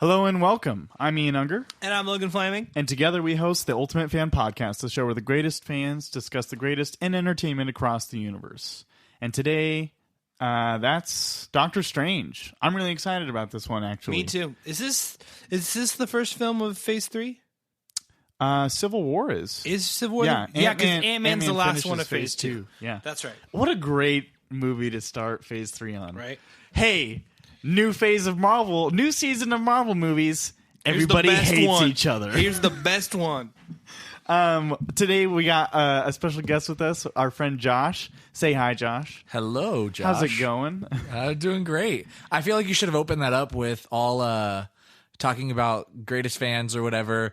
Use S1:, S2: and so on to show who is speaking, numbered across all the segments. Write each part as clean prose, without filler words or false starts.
S1: Hello and welcome. I'm Ian Unger.
S2: And I'm Logan Flaming.
S1: And together we host the Ultimate Fan Podcast, the show where the greatest fans discuss the greatest in entertainment across the universe. And today, that's Doctor Strange. I'm really excited about this one, actually.
S2: Me too. Is this the first film of Phase 3?
S1: Civil War is.
S2: Is Civil War?
S1: Yeah,
S2: because Ant-Man's the last one of Phase 2.
S1: Yeah.
S2: That's right.
S1: What a great movie to start Phase 3 on.
S2: Right.
S1: Hey, new phase of Marvel, new season of Marvel movies. Everybody hates each other.
S2: Here's the best one.
S1: Today we got a special guest with us, our friend Josh. Say hi, Josh.
S3: Hello, Josh.
S1: How's it going?
S3: Doing great. I feel like you should have opened that up with all talking about greatest fans or whatever.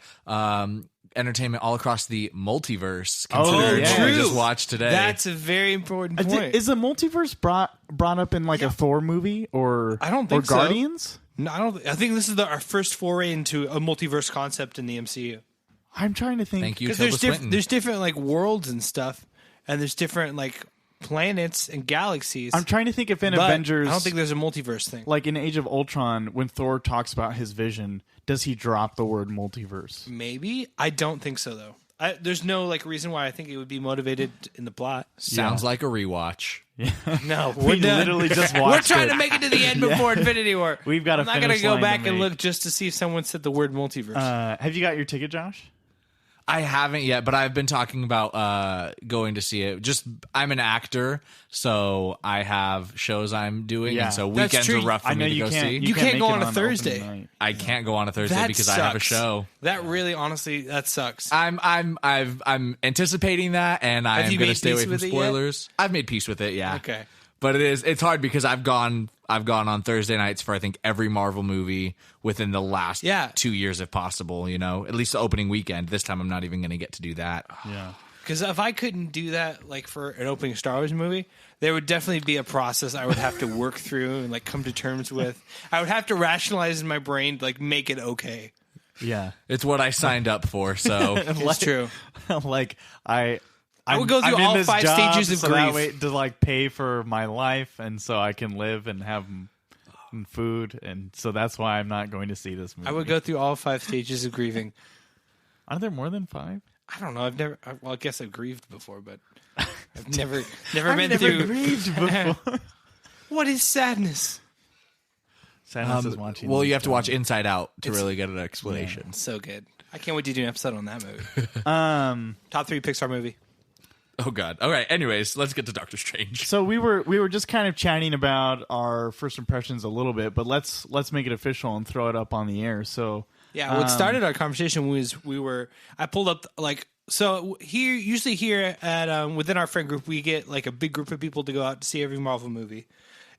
S3: Entertainment all across the multiverse. Considering what we just watched today.
S2: That's a very important point.
S1: Is the multiverse brought up in like a Thor movie or
S2: I don't think
S1: or Guardians?
S2: No, I don't. I think this is our first foray into a multiverse concept in the MCU.
S1: I'm trying to think.
S3: Thank you,
S2: Because
S3: Tilda Swinton.
S2: there's different like worlds and stuff, and there's different like planets and galaxies.
S1: I'm trying to think if in
S2: but
S1: Avengers,
S2: I don't think there's a multiverse thing.
S1: like in Age of Ultron, when Thor talks about his vision, does he drop the word multiverse?
S2: Maybe. I don't think so though. There's no like reason why I think it would be motivated in the plot.
S3: Sounds like a rewatch.
S2: No,
S1: We literally just watched
S2: We're trying
S1: it.
S2: to make it to the end before Infinity War.
S1: We've got a
S2: I'm not going to
S1: finish
S2: go
S1: line to
S2: back and
S1: make.
S2: look just to see if someone said the word multiverse.
S1: Have you got your ticket, Josh?
S3: I haven't yet, but I've been talking about going to see it. Just I'm an actor, so I have shows I'm doing,
S1: Yeah.
S3: and so
S2: That's
S3: weekends
S2: true.
S3: are rough for
S1: I know
S3: me to
S1: you
S3: go
S1: can't.
S3: see.
S2: You can't
S1: make
S2: go
S1: it
S2: on a
S1: the
S2: Thursday.
S1: opening night.
S3: I can't go on a Thursday
S2: That
S3: because I have a
S2: sucks.
S3: show.
S2: That really, honestly, that sucks.
S3: I'm anticipating that, and I'm
S2: you
S3: going to
S2: made
S3: stay away
S2: peace
S3: from
S2: with it yet?
S3: spoilers. I've made peace with it, yeah.
S2: Okay.
S3: But it's hard because I've gone on Thursday nights for I think every Marvel movie within the last 2 years if possible, at least the opening weekend. This time I'm not even going to get to do that.
S1: Yeah.
S2: Because if I couldn't do that, like for an opening Star Wars movie, there would definitely be a process I would have to work through and like come to terms with. I would have to rationalize in my brain to like make it okay.
S1: Yeah.
S3: It's what I signed up for, so
S2: It's true.
S1: Like I
S2: would go through
S1: I'm in
S2: all
S1: this
S2: 5
S1: job
S2: stages of
S1: so that
S2: grief.
S1: way to like pay for my life, and so I can live and have food, and so that's why I'm not going to see this movie.
S2: I would go through all 5 stages of grieving.
S1: Are there more than 5?
S2: I don't know. I've never. Well, I guess I've grieved before, but I've never
S1: I've
S2: been
S1: never
S2: through.
S1: grieved before.
S2: What is sadness?
S1: Sadness is watching.
S3: well,
S1: these
S3: you have to
S1: guys.
S3: watch Inside Out to really get an explanation.
S2: So good. I can't wait to do an episode on that movie. Top 3 Pixar movie.
S3: Oh God. All right. Anyways, let's get to Doctor Strange.
S1: So we were just kind of chatting about our first impressions a little bit, but let's make it official and throw it up on the air. So
S2: Yeah, what started our conversation was I pulled up usually here at within our friend group we get like a big group of people to go out to see every Marvel movie,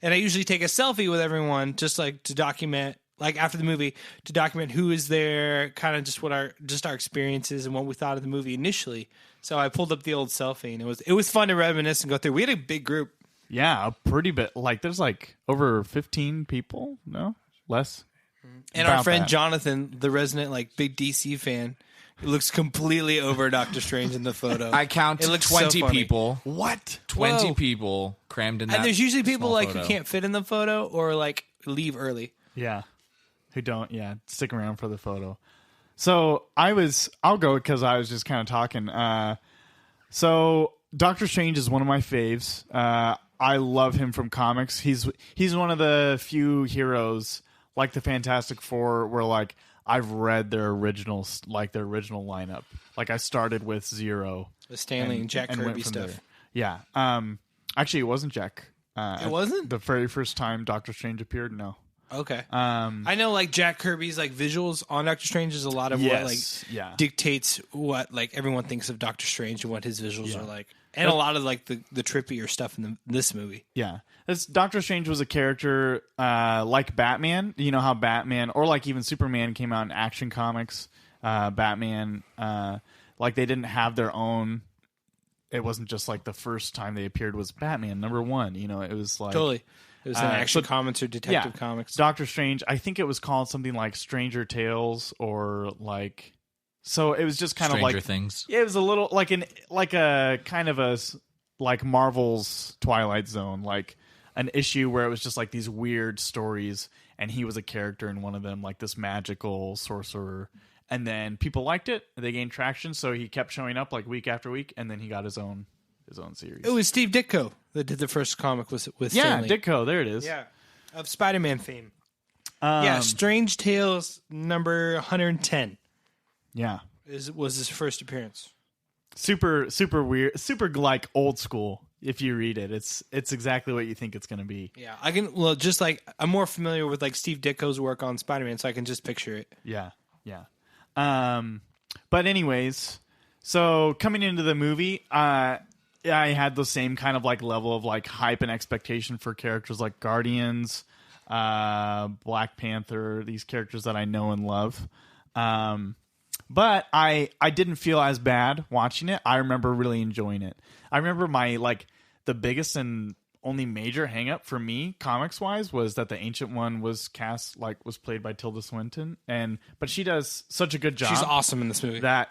S2: and I usually take a selfie with everyone just like to document like after the movie to document who is there, kind of just what our experiences and what we thought of the movie initially. So I pulled up the old selfie and it was fun to reminisce and go through. We had a big group.
S1: yeah, a pretty bit. Like there's like over 15 people. No, less.
S2: And
S1: About
S2: our friend
S1: that.
S2: Jonathan, the resident like big DC fan, looks completely over Doctor Strange in the photo.
S3: I count
S2: It looks so
S3: 20
S2: funny.
S3: people.
S1: What?
S3: 20
S2: Whoa.
S3: people crammed in that.
S2: And there's usually people
S3: small
S2: like
S3: photo.
S2: who can't fit in the photo or like leave early.
S1: Yeah. Who don't, stick around for the photo. So I'll go because I was just kind of talking. So Doctor Strange is one of my faves. I love him from comics. He's one of the few heroes like the Fantastic Four where like I've read their original lineup. Like I started with Zero.
S2: The Stanley and Jack
S1: went
S2: Kirby
S1: from
S2: stuff.
S1: there. Yeah. Actually, it wasn't Jack.
S2: It wasn't?
S1: The very first time Doctor Strange appeared. No.
S2: Okay. I know like Jack Kirby's like visuals on Doctor Strange is a lot of what like dictates what like everyone thinks of Doctor Strange and what his visuals are like. And a lot of like the trippier stuff in this movie.
S1: Yeah. Doctor Strange was a character like Batman. You know how Batman or like even Superman came out in Action Comics. Batman, like they didn't have their own. It wasn't just like the first time they appeared was Batman #1. It was like
S2: Totally. It was in Action
S1: so-
S2: Comics or Detective Comics.
S1: Doctor Strange. I think it was called something like Stranger Tales or like. So it was just kind
S3: Stranger
S1: of like
S3: Things.
S1: Yeah, it was a little like a kind of like Marvel's Twilight Zone, like an issue where it was just like these weird stories, and he was a character in one of them, like this magical sorcerer. And then people liked it; they gained traction, so he kept showing up like week after week, and then he got his own series.
S2: It was Steve Ditko that did the first comic with Stanley.
S1: Ditko. There it is.
S2: Yeah, of Spider-Man fame. Strange Tales number 110.
S1: Yeah,
S2: was his first appearance.
S1: Super weird, super like old school. If you read it, it's exactly what you think it's going to be.
S2: Yeah, I can. Well, just like I'm more familiar with like Steve Ditko's work on Spider-Man, so I can just picture it.
S1: Yeah. But anyways, so coming into the movie, I had the same kind of like level of like hype and expectation for characters like Guardians, Black Panther, these characters that I know and love. But I didn't feel as bad watching it. I remember really enjoying it. I remember the biggest and only major hang up for me comics wise was that the Ancient One was played by Tilda Swinton, but she does such a good job.
S2: She's awesome in this movie.
S1: I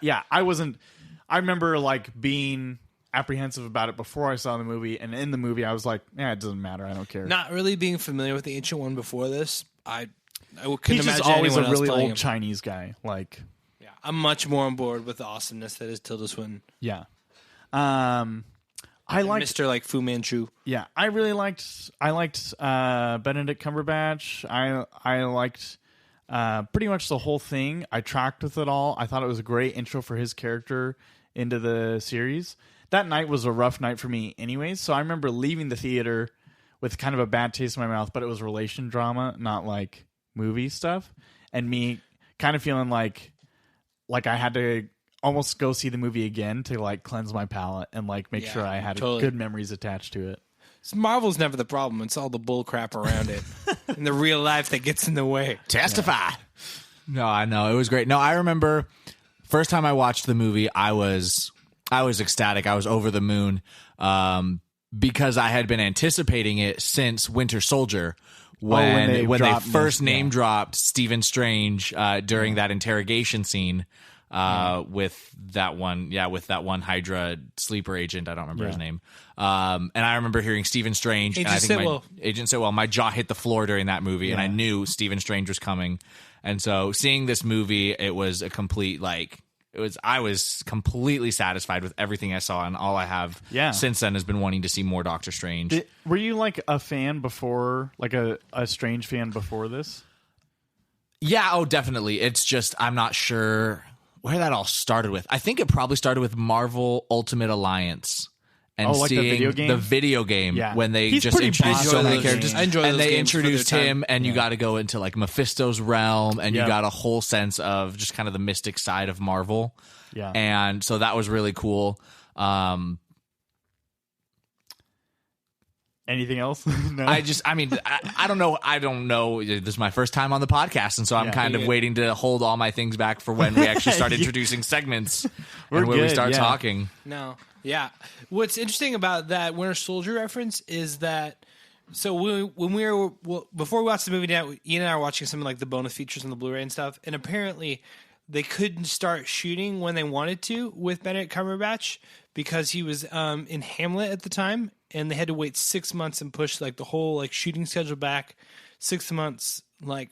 S1: remember like being apprehensive about it before I saw the movie, and in the movie I was like, it doesn't matter, I don't care.
S2: Not really being familiar with the Ancient One before this, I couldn't
S1: He's
S2: imagine
S1: just always a really old
S2: him.
S1: Chinese guy. Like,
S2: yeah, I'm much more on board with the awesomeness that is Tilda Swinton.
S1: Yeah. I liked
S2: Mr. like Fu Manchu.
S1: Yeah, I liked Benedict Cumberbatch. I liked pretty much the whole thing. I tracked with it all. I thought it was a great intro for his character into the series. That night was a rough night for me anyways, so I remember leaving the theater with kind of a bad taste in my mouth, but it was relation drama, not like movie stuff, and me kind of feeling like I had to almost go see the movie again to like cleanse my palate and like make sure I had good memories attached to it.
S2: Marvel's never the problem. It's all the bull crap around it and the real life that gets in the way.
S3: Testify. Yeah. No, I know. It was great. No, I remember first time I watched the movie, I was ecstatic. I was over the moon because I had been anticipating it since Winter Soldier. When they first name dropped Stephen Strange during that interrogation scene with that one Hydra sleeper agent, I don't remember his name. And I remember hearing Stephen Strange,
S2: Agent
S3: and I think
S2: Sitwell.
S3: Agent Sitwell, my jaw hit the floor during that movie, and I knew Stephen Strange was coming. And so seeing this movie, it was a complete I was completely satisfied with everything I saw, and all I have since then has been wanting to see more Doctor Strange.
S1: Were you like a fan before, like a Strange fan before this?
S3: Yeah, oh, definitely. It's just I'm not sure where that all started with. I think it probably started with Marvel Ultimate Alliance. And
S1: like
S3: seeing
S1: the video game?
S3: When they
S1: He's
S3: just introduced so many characters.
S2: I enjoy
S3: and
S2: those
S3: they
S2: games
S3: introduced
S2: for their
S3: him, and you got to go into like Mephisto's realm, and you got a whole sense of just kind of the mystic side of Marvel.
S1: Yeah.
S3: And so that was really cool.
S1: Anything else? No.
S3: I don't know. I don't know. This is my first time on the podcast, and so I'm kind of waiting to hold all my things back for when we actually start introducing segments and when we start talking.
S2: No. Yeah. What's interesting about that Winter Soldier reference is that before we watched the movie, now Ian and I were watching some of like the bonus features on the Blu-ray and stuff, and apparently they couldn't start shooting when they wanted to with Benedict Cumberbatch because he was in Hamlet at the time, and they had to wait 6 months and push like the whole like shooting schedule back 6 months, like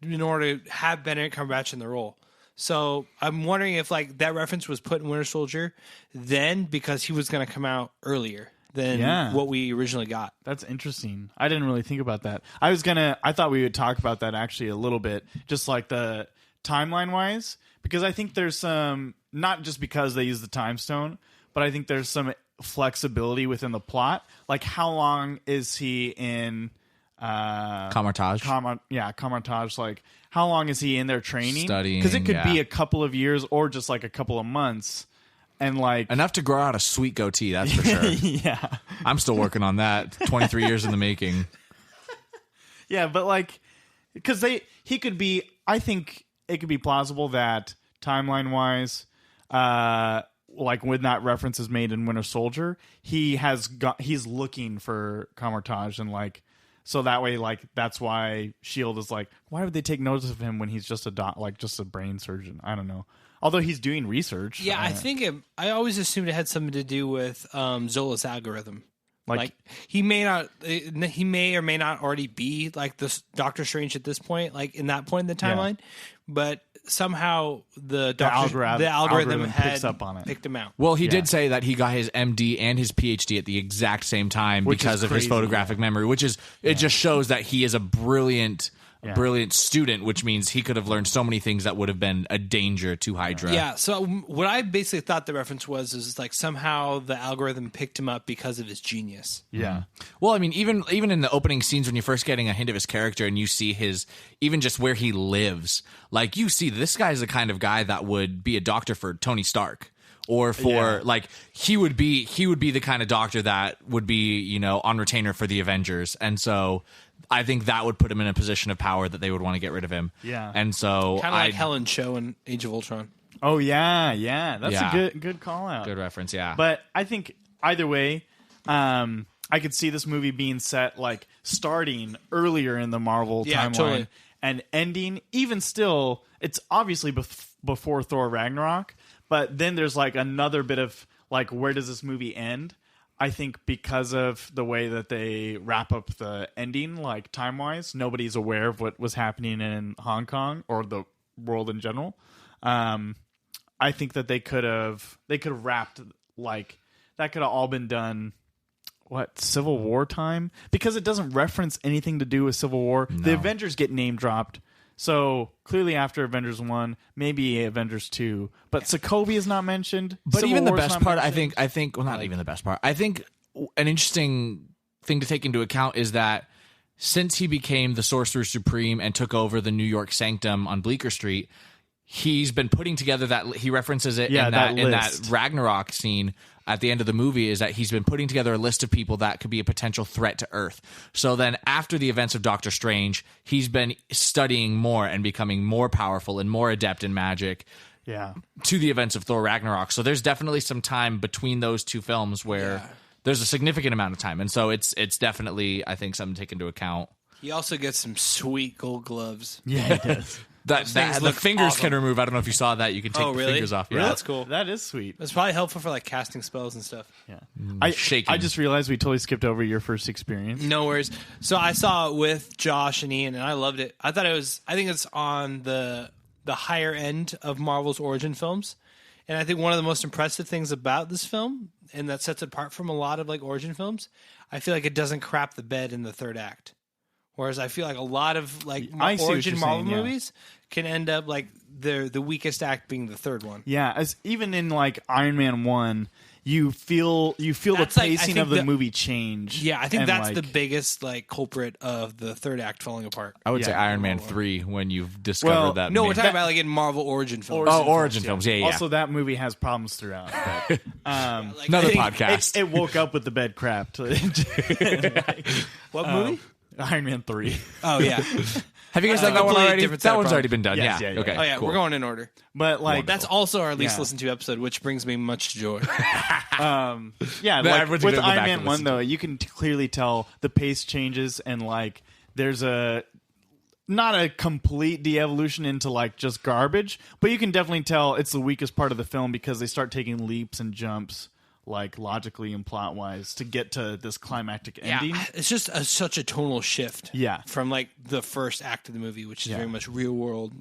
S2: in order to have Benedict Cumberbatch in the role. So I'm wondering if like that reference was put in Winter Soldier then because he was going to come out earlier than what we originally got.
S1: That's interesting. I didn't really think about that. I thought we would talk about that actually a little bit, just like the timeline wise, because I think there's some, not just because they use the time stone, but I think there's some flexibility within the plot. Like how long is he in
S3: Camartage?
S1: Camartage. Like how long is he in there training?
S3: Studying.
S1: Because it could be a couple of years or just like a couple of months. And like
S3: enough to grow out a sweet goatee, that's for sure.
S1: Yeah.
S3: I'm still working on that. 23 years in the making.
S1: Yeah, but like because he could be, I think it could be plausible that timeline wise, like when that reference is made in Winter Soldier, he's looking for Camartage, and like so that way, like that's why Shield is like, why would they take notice of him when he's just just a brain surgeon? I don't know. Although he's doing research.
S2: Yeah, I think I always assumed it had something to do with Zola's algorithm Like he may or may not already be like this Doctor Strange at this point, like in that point in the timeline, but somehow the algorithm had
S1: picks up on it.
S2: Picked him out.
S3: Well, he did say that he got his MD and his PhD at the exact same time because of his photographic memory, which is it just shows that he is a brilliant student, which means he could have learned so many things that would have been a danger to Hydra.
S2: Yeah, so what I basically thought the reference was is like somehow the algorithm picked him up because of his genius.
S1: Yeah.
S3: Well, I mean, even in the opening scenes when you're first getting a hint of his character and you see his even just where he lives, like you see this guy's the kind of guy that would be a doctor for Tony Stark. Or for like he would be the kind of doctor that would be, you know, on retainer for the Avengers. And so I think that would put him in a position of power that they would want to get rid of him.
S1: Yeah.
S3: And so
S2: kind of like Helen Cho in Age of Ultron.
S1: Oh yeah. That's a good call out.
S3: Good reference, yeah.
S1: But I think either way, I could see this movie being set like starting earlier in the Marvel timeline
S2: totally.
S1: and ending even still. It's obviously before Thor Ragnarok, but then there's like another bit of like, where does this movie end? I think because of the way that they wrap up the ending, like time-wise, nobody's aware of what was happening in Hong Kong or the world in general. I think that they could have wrapped like that could have all been done. What, Civil War time? Because it doesn't reference anything to do with Civil War. No. The Avengers get name dropped. So clearly after Avengers 1, maybe Avengers 2, but Sokovia is not mentioned.
S3: But
S1: Civil
S3: even the
S1: War's
S3: best
S1: not
S3: part,
S1: mentioned.
S3: I think, well, not even the best part. I think an interesting thing to take into account is that since he became the Sorcerer Supreme and took over the New York Sanctum on Bleecker Street, he's been putting together that he references it in that Ragnarok scene at the end of the movie, is that he's been putting together a list of people that could be a potential threat to Earth. So then after the events of Doctor Strange, he's been studying more and becoming more powerful and more adept in magic to the events of Thor Ragnarok. So there's definitely some time between those two films where there's a significant amount of time. And so it's definitely, I think, something to take into account.
S2: He also gets some sweet gold gloves.
S1: Yeah, he does.
S3: That the fingers can remove. I don't know if you saw that. You can take the fingers off.
S2: Yeah,
S1: Really?
S2: that's cool.
S1: That is sweet.
S2: It's probably helpful for like casting spells and stuff.
S1: Yeah.
S3: Shaking.
S1: I just realized we totally skipped over your first experience.
S2: No worries. So I saw it with Josh and Ian, and I loved it. I think it's on the higher end of Marvel's origin films. And I think one of the most impressive things about this film, and that sets it apart from a lot of like origin films, I feel like it doesn't crap the bed in the third act. Whereas I feel like a lot of like origin Marvel movies can end up like the weakest act being the third one.
S1: Yeah, as even in like Iron Man 1, you feel the pacing of the movie change.
S2: Yeah, I think that's the biggest like culprit of the third act falling apart.
S3: I would say Iron Man 3 when you've discovered that.
S2: No, we're talking about like in Marvel origin films.
S3: Origin films. Yeah.
S1: Also, that movie has problems throughout. But,
S3: another podcast.
S1: It woke up with the bed crap.
S2: What movie?
S1: Iron Man 3.
S2: Oh, yeah.
S3: Have you guys done that one already? That one's already been done.
S1: Yes,
S3: yeah.
S1: yeah.
S3: Okay.
S2: Oh, yeah.
S3: Cool.
S2: We're going in order.
S1: But like
S2: that's also our least listened to episode, which brings me much joy.
S1: Yeah, like, with Iron Man 1 though, you can clearly tell the pace changes and like there's not a complete de-evolution into like just garbage, but you can definitely tell it's the weakest part of the film because they start taking leaps and jumps like logically and plot wise to get to this climactic ending.
S2: It's just such a tonal shift.
S1: Yeah.
S2: From like the first act of the movie, which is very much real world.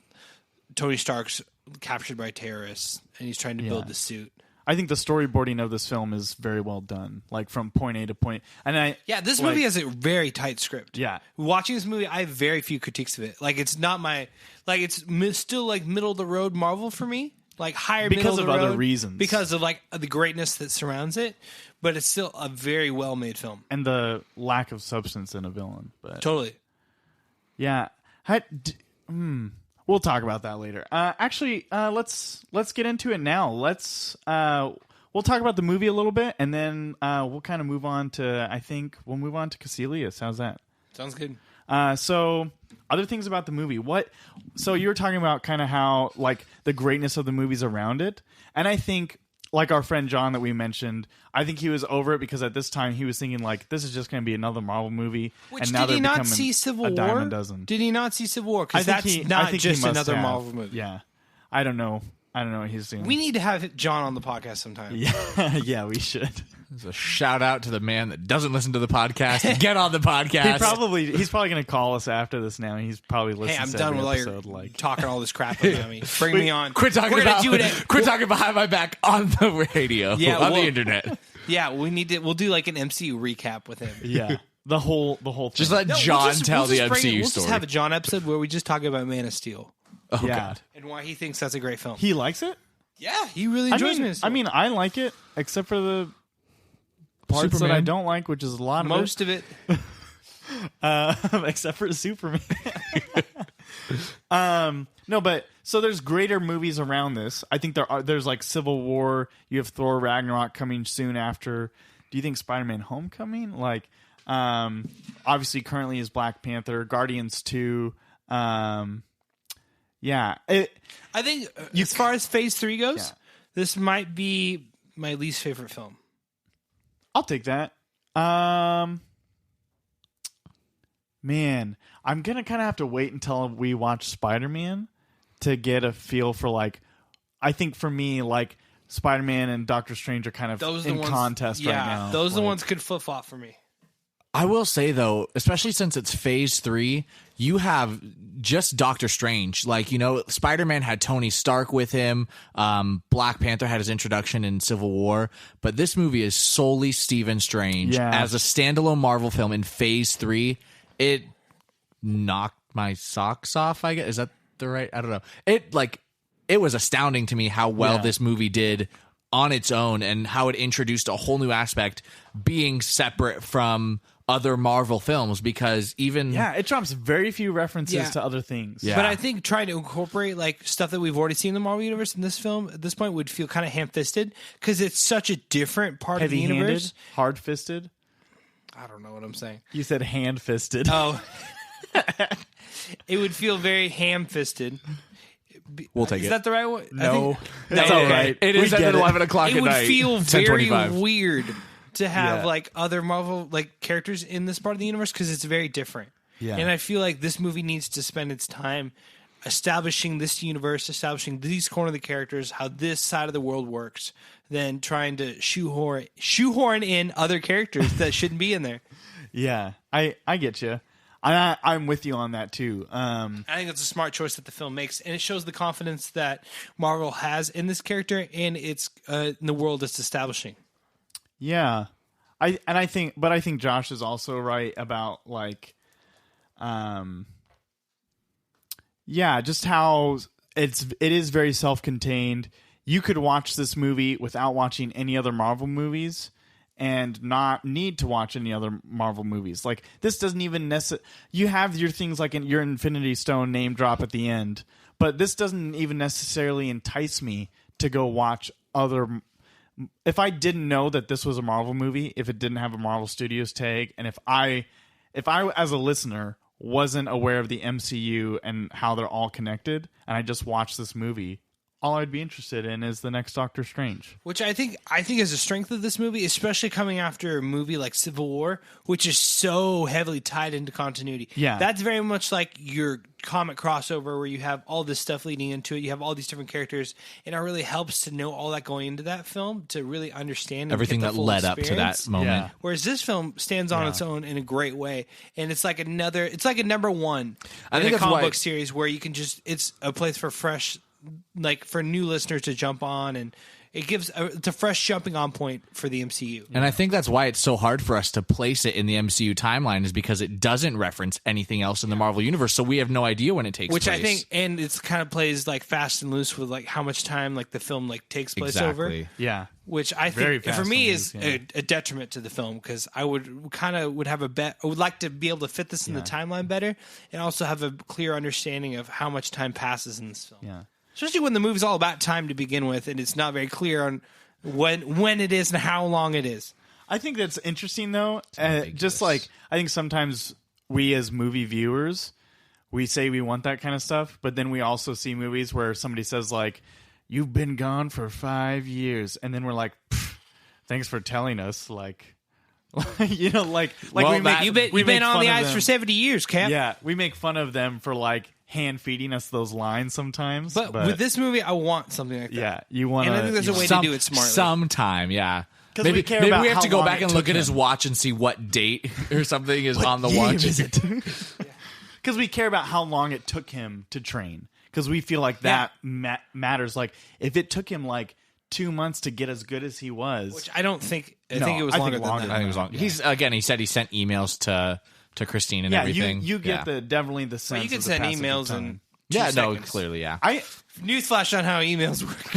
S2: Tony Stark's captured by terrorists and he's trying to build the suit.
S1: I think the storyboarding of this film is very well done, like from point A to point. And
S2: this movie has a very tight script.
S1: Yeah,
S2: watching this movie, I have very few critiques of it. Like it's not it's still like middle of the road Marvel for me. Like higher
S1: because
S2: middle
S1: of
S2: of the
S1: other
S2: road,
S1: reasons,
S2: because of like the greatness that surrounds it, but it's still a very well made film
S1: and the lack of substance in a villain. But
S2: totally,
S1: yeah. We'll talk about that later. Actually, let's get into it now. We'll talk about the movie a little bit, and then we'll kind of move on to. I think we'll move on to Caecilius. How's that?
S2: Sounds good.
S1: So other things about the movie. So you were talking about kind of how like the greatness of the movies around it, and I think like our friend John that we mentioned, I think he was over it because at this time he was thinking like this is just going to be another Marvel movie.
S2: Which,
S1: and now
S2: did he not see
S1: Civil
S2: War?
S1: Dime a dozen.
S2: Did he not see Civil War? Because that's not just another Marvel movie.
S1: Yeah, I don't know what he's doing.
S2: We need to have John on the podcast sometime.
S1: Yeah, yeah, we should.
S3: It's a shout out to the man that doesn't listen to the podcast. Get on the podcast.
S1: He's probably going to call us after this now. He's probably listening.
S2: Hey, I'm
S1: to
S2: done
S1: every
S2: with
S1: episode,
S2: all your talking all this crap about me. Bring me on.
S3: Quit talking behind my back on the radio, on the internet.
S2: Yeah, we'll do like an MCU recap with him.
S1: Yeah, the whole thing.
S3: Just let John tell the MCU story.
S2: We'll just have a John episode where we just talk about Man of Steel.
S3: Oh God,
S2: and why he thinks that's a great film.
S1: He likes it.
S2: Yeah, he really enjoys Man of Steel.
S1: I mean, I like it, except for the parts that I don't like, which is a lot of
S2: most of it.
S1: Except for Superman. No, but so there's greater movies around this. I think there's like Civil War. You have Thor Ragnarok coming soon after. Do you think Spider-Man Homecoming? Like, obviously currently is Black Panther, Guardians 2. Yeah,
S2: I think as far as Phase 3 goes, this might be my least favorite film.
S1: I'll take that. Man, I'm gonna kind of have to wait until we watch Spider-Man to get a feel for like. I think for me, like Spider-Man and Doctor Strange are kind of contest right now.
S2: Those are the ones could flip flop for me.
S3: I will say though, especially since it's Phase 3, you have just Doctor Strange. Like, you know, Spider-Man had Tony Stark with him. Black Panther had his introduction in Civil War. But this movie is solely Stephen Strange.
S1: Yeah.
S3: As a standalone Marvel film in Phase 3, it knocked my socks off, I guess. Is that the right? I don't know. It was astounding to me how well this movie did on its own and how it introduced a whole new aspect being separate from other Marvel films, because
S1: it drops very few references to other things.
S3: Yeah.
S2: But I think trying to incorporate like stuff that we've already seen in the Marvel universe in this film at this point would feel kind of ham-fisted because it's such a different part of the universe.
S1: Hard-fisted.
S2: I don't know what I'm saying.
S1: You said hand-fisted.
S2: Oh, it would feel very ham-fisted.
S3: We'll take it.
S2: Is that the right one?
S1: No, that's all right.
S3: It is at 11 o'clock at
S2: It would
S3: night.
S2: feel very
S3: 10:25.
S2: weird to have like other Marvel like characters in this part of the universe because it's very different.
S1: Yeah.
S2: And I feel like this movie needs to spend its time establishing this universe, establishing these corner of the characters, how this side of the world works, than trying to shoehorn in other characters that shouldn't be in there.
S1: Yeah, I get you. I'm with you on that too.
S2: I think it's a smart choice that the film makes, and it shows the confidence that Marvel has in this character and it's in the world it's establishing.
S1: Yeah, I think Josh is also right about like, just how it is very self-contained. You could watch this movie without watching any other Marvel movies and not need to watch any other Marvel movies. Like, this doesn't even you have your things like your Infinity Stone name drop at the end, but this doesn't even necessarily entice me to go watch other. If I didn't know that this was a Marvel movie, if it didn't have a Marvel Studios tag, and if I as a listener wasn't aware of the MCU and how they're all connected, and I just watched this movie, all I'd be interested in is the next Doctor Strange.
S2: Which I think is a strength of this movie, especially coming after a movie like Civil War, which is so heavily tied into continuity.
S1: Yeah.
S2: That's very much like your comic crossover where you have all this stuff leading into it. You have all these different characters, and it really helps to know all that going into that film to really understand and
S3: everything
S2: get the
S3: that
S2: full
S3: led
S2: experience.
S3: up to that moment.
S1: Yeah.
S2: Whereas this film stands on its own in a great way, and it's like a number one
S3: I think
S2: in a
S3: that's
S2: comic
S3: why-
S2: book series where you can it's a place for fresh, like for new listeners to jump on, and it gives it's a fresh jumping on point for the MCU.
S3: And I think that's why it's so hard for us to place it in the MCU timeline, is because it doesn't reference anything else in the Marvel universe, so we have no idea when it takes
S2: Which
S3: place.
S2: I think, and it's kind of plays like fast and loose with like how much time like the film like takes place over.
S1: Yeah.
S2: Which I
S1: Very
S2: think for
S1: fast
S2: me
S1: and
S2: is
S1: loose, yeah.
S2: a detriment to the film, because I would have a bet. I would like to be able to fit this in the timeline better, and also have a clear understanding of how much time passes in this film.
S1: Yeah.
S2: Especially when the movie's all about time to begin with, and it's not very clear on when it is and how long it is.
S1: I think that's interesting, though. Just like, I think sometimes we as movie viewers, we say we want that kind of stuff, but then we also see movies where somebody says, like, you've been gone for 5 years. And then we're like, thanks for telling us. Like, you know, like
S2: Well,
S1: we make,
S2: you've
S1: we
S2: been
S1: make
S2: on
S1: fun
S2: the
S1: of
S2: ice
S1: them.
S2: for 70 years, Cap.
S1: Yeah, we make fun of them for, like, hand feeding us those lines sometimes.
S2: But with this movie, I want something like that.
S1: yeah, you want to.
S2: And I think there's a way to do it smartly.
S3: Sometime, yeah.
S1: Because we care
S3: maybe
S1: about
S3: we have
S1: how
S3: to go
S1: long
S3: back
S1: it
S3: and look
S1: took
S3: at his
S1: him.
S3: watch and see what date or something is on the watch.
S1: Because we care about how long it took him to train. Because we feel like that matters. Like, if it took him like 2 months to get as good as he was,
S2: Which I don't think. I
S1: No,
S2: think it was
S1: I
S2: longer
S1: think
S2: than
S1: longer
S2: that.
S3: I think it was long. He said he sent emails to Christine and
S1: yeah,
S3: everything.
S1: you get definitely the sense.
S2: You can
S1: of the
S2: send
S1: passage of
S2: emails
S1: time.
S2: and
S3: yeah, no,
S2: seconds.
S3: clearly, yeah.
S2: Newsflash on how emails work.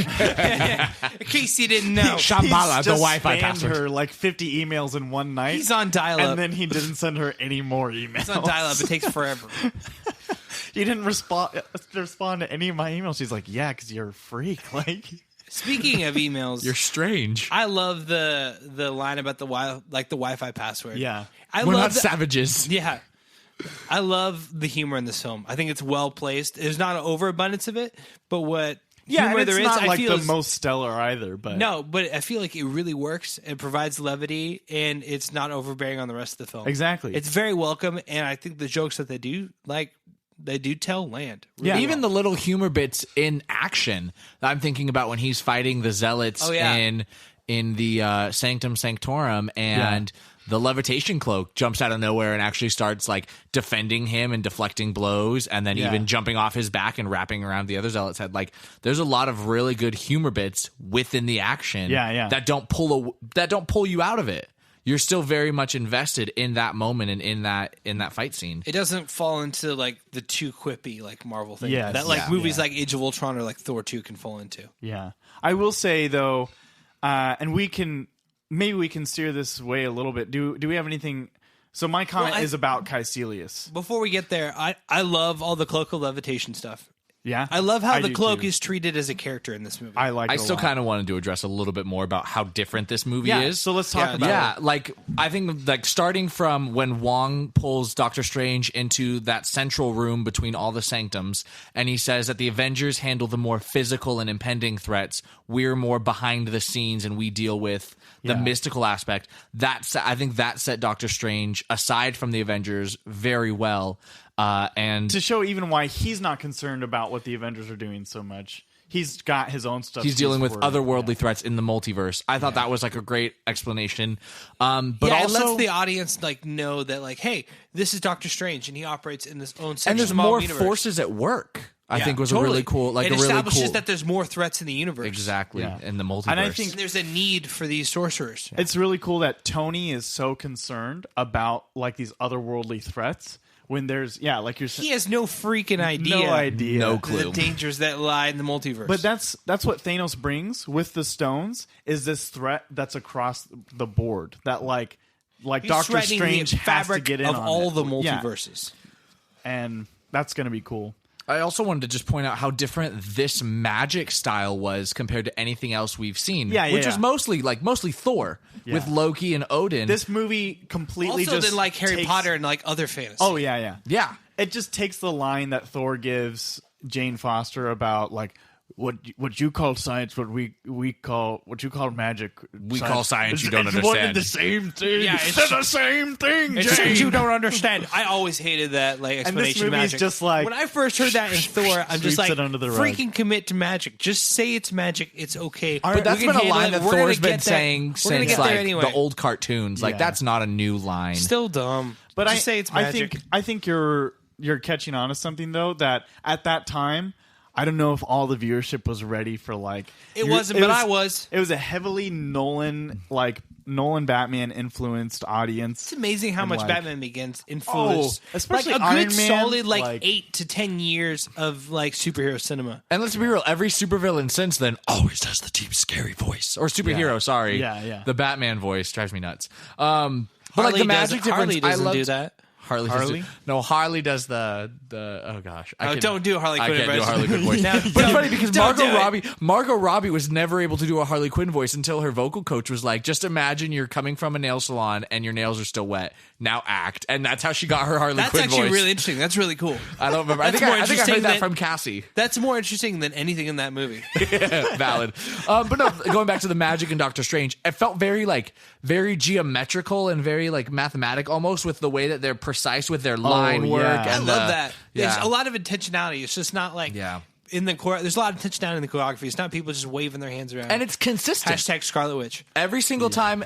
S2: In case you didn't know,
S3: Shambhala, the
S1: just
S3: Wi-Fi
S1: spammed
S3: password.
S1: her like 50 emails in one night.
S2: he's on dial-up.
S1: and then he didn't send her any more emails.
S2: He's on dial-up. It takes forever.
S1: He didn't respond to any of my emails. She's like, "Yeah, because you're a freak." Like,
S2: Speaking of emails,
S3: You're strange.
S2: I love the line about the Wi-Fi password.
S1: yeah,
S2: I
S3: We're
S2: love
S3: not
S2: that-
S3: savages.
S2: Yeah. I love the humor in this film. I think it's well placed. There's not an overabundance of it, but what
S1: yeah.
S2: humor
S1: And
S2: there
S1: it's
S2: is,
S1: not
S2: I
S1: like
S2: feel
S1: the
S2: is,
S1: most stellar either. But
S2: no, but I feel like it really works. It provides levity, and it's not overbearing on the rest of the film.
S1: exactly.
S2: It's very welcome, and I think the jokes that they do tell land.
S1: Yeah.
S3: Even the little humor bits in action that I'm thinking about when he's fighting the zealots
S2: Oh, yeah.
S3: in the Sanctum Sanctorum and the levitation cloak jumps out of nowhere and actually starts like defending him and deflecting blows and then even jumping off his back and wrapping around the other zealot's head. Like there's a lot of really good humor bits within the action that don't pull you out of it. You're still very much invested in that moment and in that fight scene.
S2: It doesn't fall into like the too quippy like Marvel thing
S1: Yes.
S2: that like
S1: Yeah.
S2: movies like Age of Ultron or like Thor 2 can fall into.
S1: Yeah, I will say though, and maybe we can steer this way a little bit. Do we have anything? So my comment is about Caecilius.
S2: Before we get there, I love all the cloak of levitation stuff.
S1: Yeah,
S2: I love how the
S1: do
S2: cloak
S1: too.
S2: is treated as a character in this movie.
S1: I like.
S3: I still kind of wanted to address a little bit more about how different this movie is.
S1: So let's talk about
S3: Yeah,
S1: it.
S3: like I think like starting from when Wong pulls Doctor Strange into that central room between all the sanctums, and he says that the Avengers handle the more physical and impending threats. We're more behind the scenes, and we deal with the mystical aspect. I think that set Doctor Strange aside from the Avengers very well. And
S1: To show even why he's not concerned about what the Avengers are doing so much. He's got his own stuff.
S3: he's dealing with
S1: worried
S3: otherworldly threats in the multiverse. I thought that was like a great explanation. But
S2: yeah,
S3: also
S2: it lets the audience like know that like, hey, this is Doctor Strange, and he operates in his own section
S3: and there's
S2: of Marvel
S3: more
S2: universe.
S3: forces at work. I think was
S2: Totally.
S3: a really cool, like
S2: it
S3: a really
S2: establishes
S3: cool.
S2: that there's more threats in the universe.
S3: Exactly,
S1: Yeah.
S3: in the multiverse.
S1: And I think
S2: And there's a need for these sorcerers.
S1: It's really cool that Tony is so concerned about like these otherworldly threats when there's like you're saying,
S2: He has no freaking idea.
S1: no idea,
S3: No
S2: The
S3: clue.
S2: dangers that lie in the multiverse.
S1: But that's what Thanos brings with the stones is this threat that's across the board that like
S2: He's
S1: Doctor
S2: threatening
S1: Strange
S2: the
S1: has to
S2: fabric
S1: get in
S2: of
S1: on
S2: all
S1: it.
S2: the
S1: Yeah.
S2: multiverses.
S1: And that's gonna be cool.
S3: I also wanted to just point out how different this magic style was compared to anything else we've seen.
S1: Yeah,
S3: which
S1: yeah.
S3: was mostly Thor with Loki and Odin.
S1: This movie completely
S2: Also,
S1: just
S2: than like Harry
S1: takes-
S2: Potter and like other fantasy.
S1: Oh yeah.
S3: yeah,
S1: It just takes the line that Thor gives Jane Foster about like what you call science, what you call magic.
S3: We call science you don't
S1: It's one and
S3: understand.
S1: the same thing.
S2: Yeah,
S1: it's the same thing.
S2: It's
S1: Jane.
S2: things you don't understand. I always hated that like
S1: And this
S2: explanation of
S1: movie is
S2: magic.
S1: just like
S2: when I first heard that in Thor, I'm just
S1: sweeps
S2: like,
S1: it under the rug.
S2: freaking commit to magic. Just say it's magic. It's okay.
S3: but that's
S2: We can
S3: been a
S2: handle
S3: line
S2: it.
S3: that
S2: We're gonna
S3: Thor's been
S2: get that-
S3: saying
S2: We're gonna
S3: since
S2: get
S3: like
S2: there anyway.
S3: the old cartoons. Like
S1: Yeah.
S3: that's not a new line.
S2: Still dumb.
S1: But
S2: just say it's magic.
S1: I think you're catching on to something though that at that time. I don't know if all the viewership was ready for like
S2: It wasn't, but I was.
S1: It was a heavily Nolan Batman influenced audience.
S2: It's amazing how
S1: And,
S2: much
S1: like-
S2: Batman Begins influenced,
S1: especially
S2: like a
S1: Iron
S2: good
S1: Man,
S2: solid like
S1: like-
S2: 8 to 10 years of like superhero cinema.
S3: And let's be real, every supervillain since then always does the deep scary voice. Or superhero, sorry.
S1: Yeah.
S3: The Batman voice drives me nuts. But like
S2: Harley
S3: the magic difference,
S2: Harley doesn't
S3: I
S2: do
S3: loved,
S2: that.
S3: Harley? No, Harley does the oh gosh.
S2: Don't do a Harley Quinn
S3: I can't do a
S2: impression.
S3: Harley Quinn voice.
S2: No,
S3: But it's
S2: don't-
S3: funny because
S2: don't do
S3: Margot Robbie was never able to do a Harley Quinn voice until her vocal coach was like, just imagine you're coming from a nail salon and your nails are still wet. Now act. And that's how she got her Harley
S2: That's
S3: Quinn
S2: actually
S3: voice.
S2: really interesting. That's really cool.
S3: I don't remember. I
S2: That's
S3: think
S2: more
S3: I
S2: interesting
S3: heard that
S2: than-
S3: from Cassie.
S2: That's more interesting than anything in that movie.
S3: Valid. But no, going back to the magic and Doctor Strange, it felt very geometrical and very like mathematic almost with the way that they're precise with their line work.
S1: yeah.
S3: And
S2: I love that. There's
S3: Yeah.
S2: a lot of intentionality. It's just not like in the there's a lot of attention down in the choreography. It's not people just waving their hands around.
S3: And it's consistent.
S2: Hashtag Scarlet Witch.
S3: Every single time.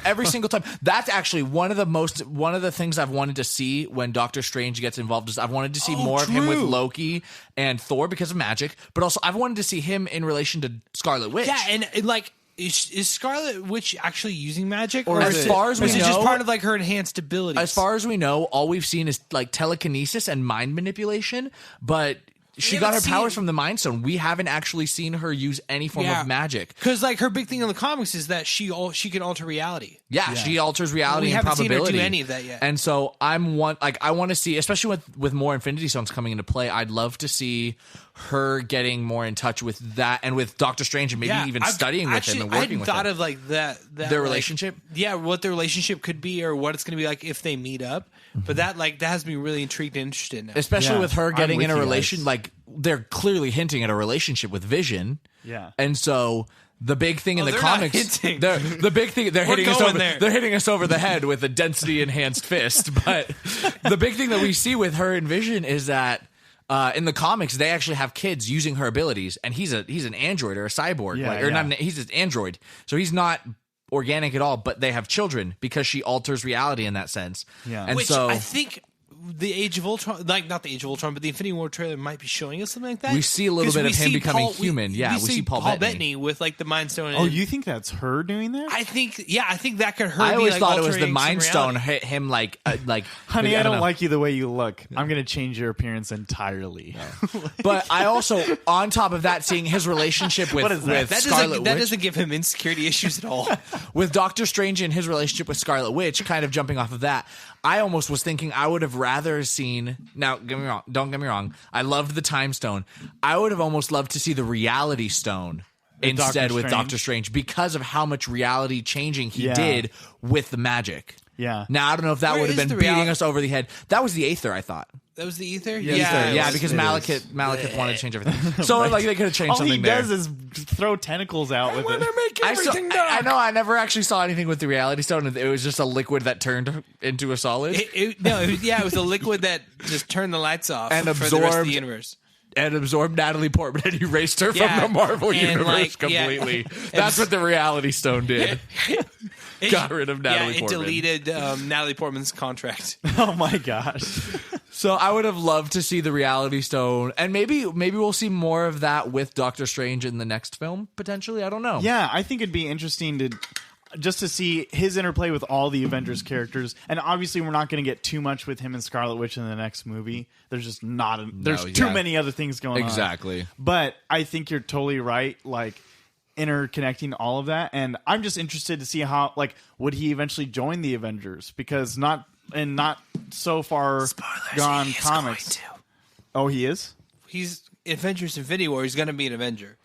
S3: That's actually one of the things I've wanted to see when Doctor Strange gets involved is I've wanted to see more of him with Loki and Thor because of magic, but also I've wanted to see him in relation to Scarlet Witch.
S2: Yeah, and like is Scarlet Witch actually using magic,
S3: or as far as we know,
S2: is it just part of like her enhanced abilities?
S3: As far as we know, all we've seen is like telekinesis and mind manipulation, but she got her powers from the Mind Stone. We haven't actually seen her use any form of magic.
S2: Because like her big thing in the comics is that she can alter reality.
S3: Yeah, she alters reality and probability.
S2: We haven't seen her do any of that yet.
S3: And so I want to see, especially with more Infinity Stones coming into play, I'd love to see her getting more in touch with that and with Doctor Strange and maybe even studying with him and working with him.
S2: I hadn't thought of like that
S3: their relationship.
S2: Yeah, what their relationship could be or what it's going to be like if they meet up. But that has me really intrigued and interested now.
S3: Especially with her getting in a relation, like they're clearly hinting at a relationship with Vision.
S1: Yeah.
S3: And so the big thing in the comics, the big thing they're hitting us over. They're hitting us over the head with a density enhanced fist. But the big thing that we see with her and Vision is that in the comics they actually have kids using her abilities, and he's an android or a cyborg, he's an android, so he's not organic at all. But they have children because she alters reality in that sense.
S1: Yeah,
S3: and
S2: which
S3: so
S2: I think the Age of Ultron, like not the Age of Ultron, but the Infinity War trailer might be showing us something like that.
S3: We see a little bit of him becoming human. We see Paul
S2: Bettany with like the Mind Stone.
S1: Oh, you think that's her doing that?
S2: I think that could her.
S3: I always
S2: like
S3: thought it was the Mind Stone hit him like.
S1: Honey, I don't like you the way you look. I'm going to change your appearance entirely.
S3: But I also, on top of that, seeing his relationship with Scarlet Witch.
S2: That doesn't give him insecurity issues at all.
S3: With Doctor Strange and his relationship with Scarlet Witch, kind of jumping off of that, I almost was thinking I would have rather seen. Now, don't get me wrong. I loved the Time Stone. I would have almost loved to see the Reality Stone instead with Doctor Strange because of how much reality changing he did with the magic.
S1: Yeah.
S3: Now, I don't know if that would have been beating us over the head. That was the Aether, I thought.
S2: That was the Ether?
S3: Yeah, because Malekith wanted to change everything. So like they could have changed something there.
S1: All he does is throw tentacles out with it.
S2: Make everything dark.
S3: I know, I never actually saw anything with the Reality Stone. It was just a liquid that turned into a solid.
S2: It was a liquid that just turned the lights off
S3: and
S2: for the rest of the universe.
S3: And absorbed Natalie Portman and erased her from the Marvel universe completely. That's what the Reality Stone did. Got rid of Natalie Portman.
S2: It deleted Natalie Portman's contract.
S1: Oh my gosh.
S3: So I would have loved to see the Reality Stone, and maybe we'll see more of that with Doctor Strange in the next film, potentially. I don't know.
S1: Yeah, I think it'd be interesting to see his interplay with all the Avengers characters. And obviously we're not going to get too much with him and Scarlet Witch in the next movie. There's just too many other things going on.
S3: Exactly.
S1: But I think you're totally right, like interconnecting all of that. And I'm just interested to see how, like, would he eventually join the Avengers? Because not so far gone comics. Oh, he is?
S2: He's Avengers Infinity War. He's going to be an Avenger.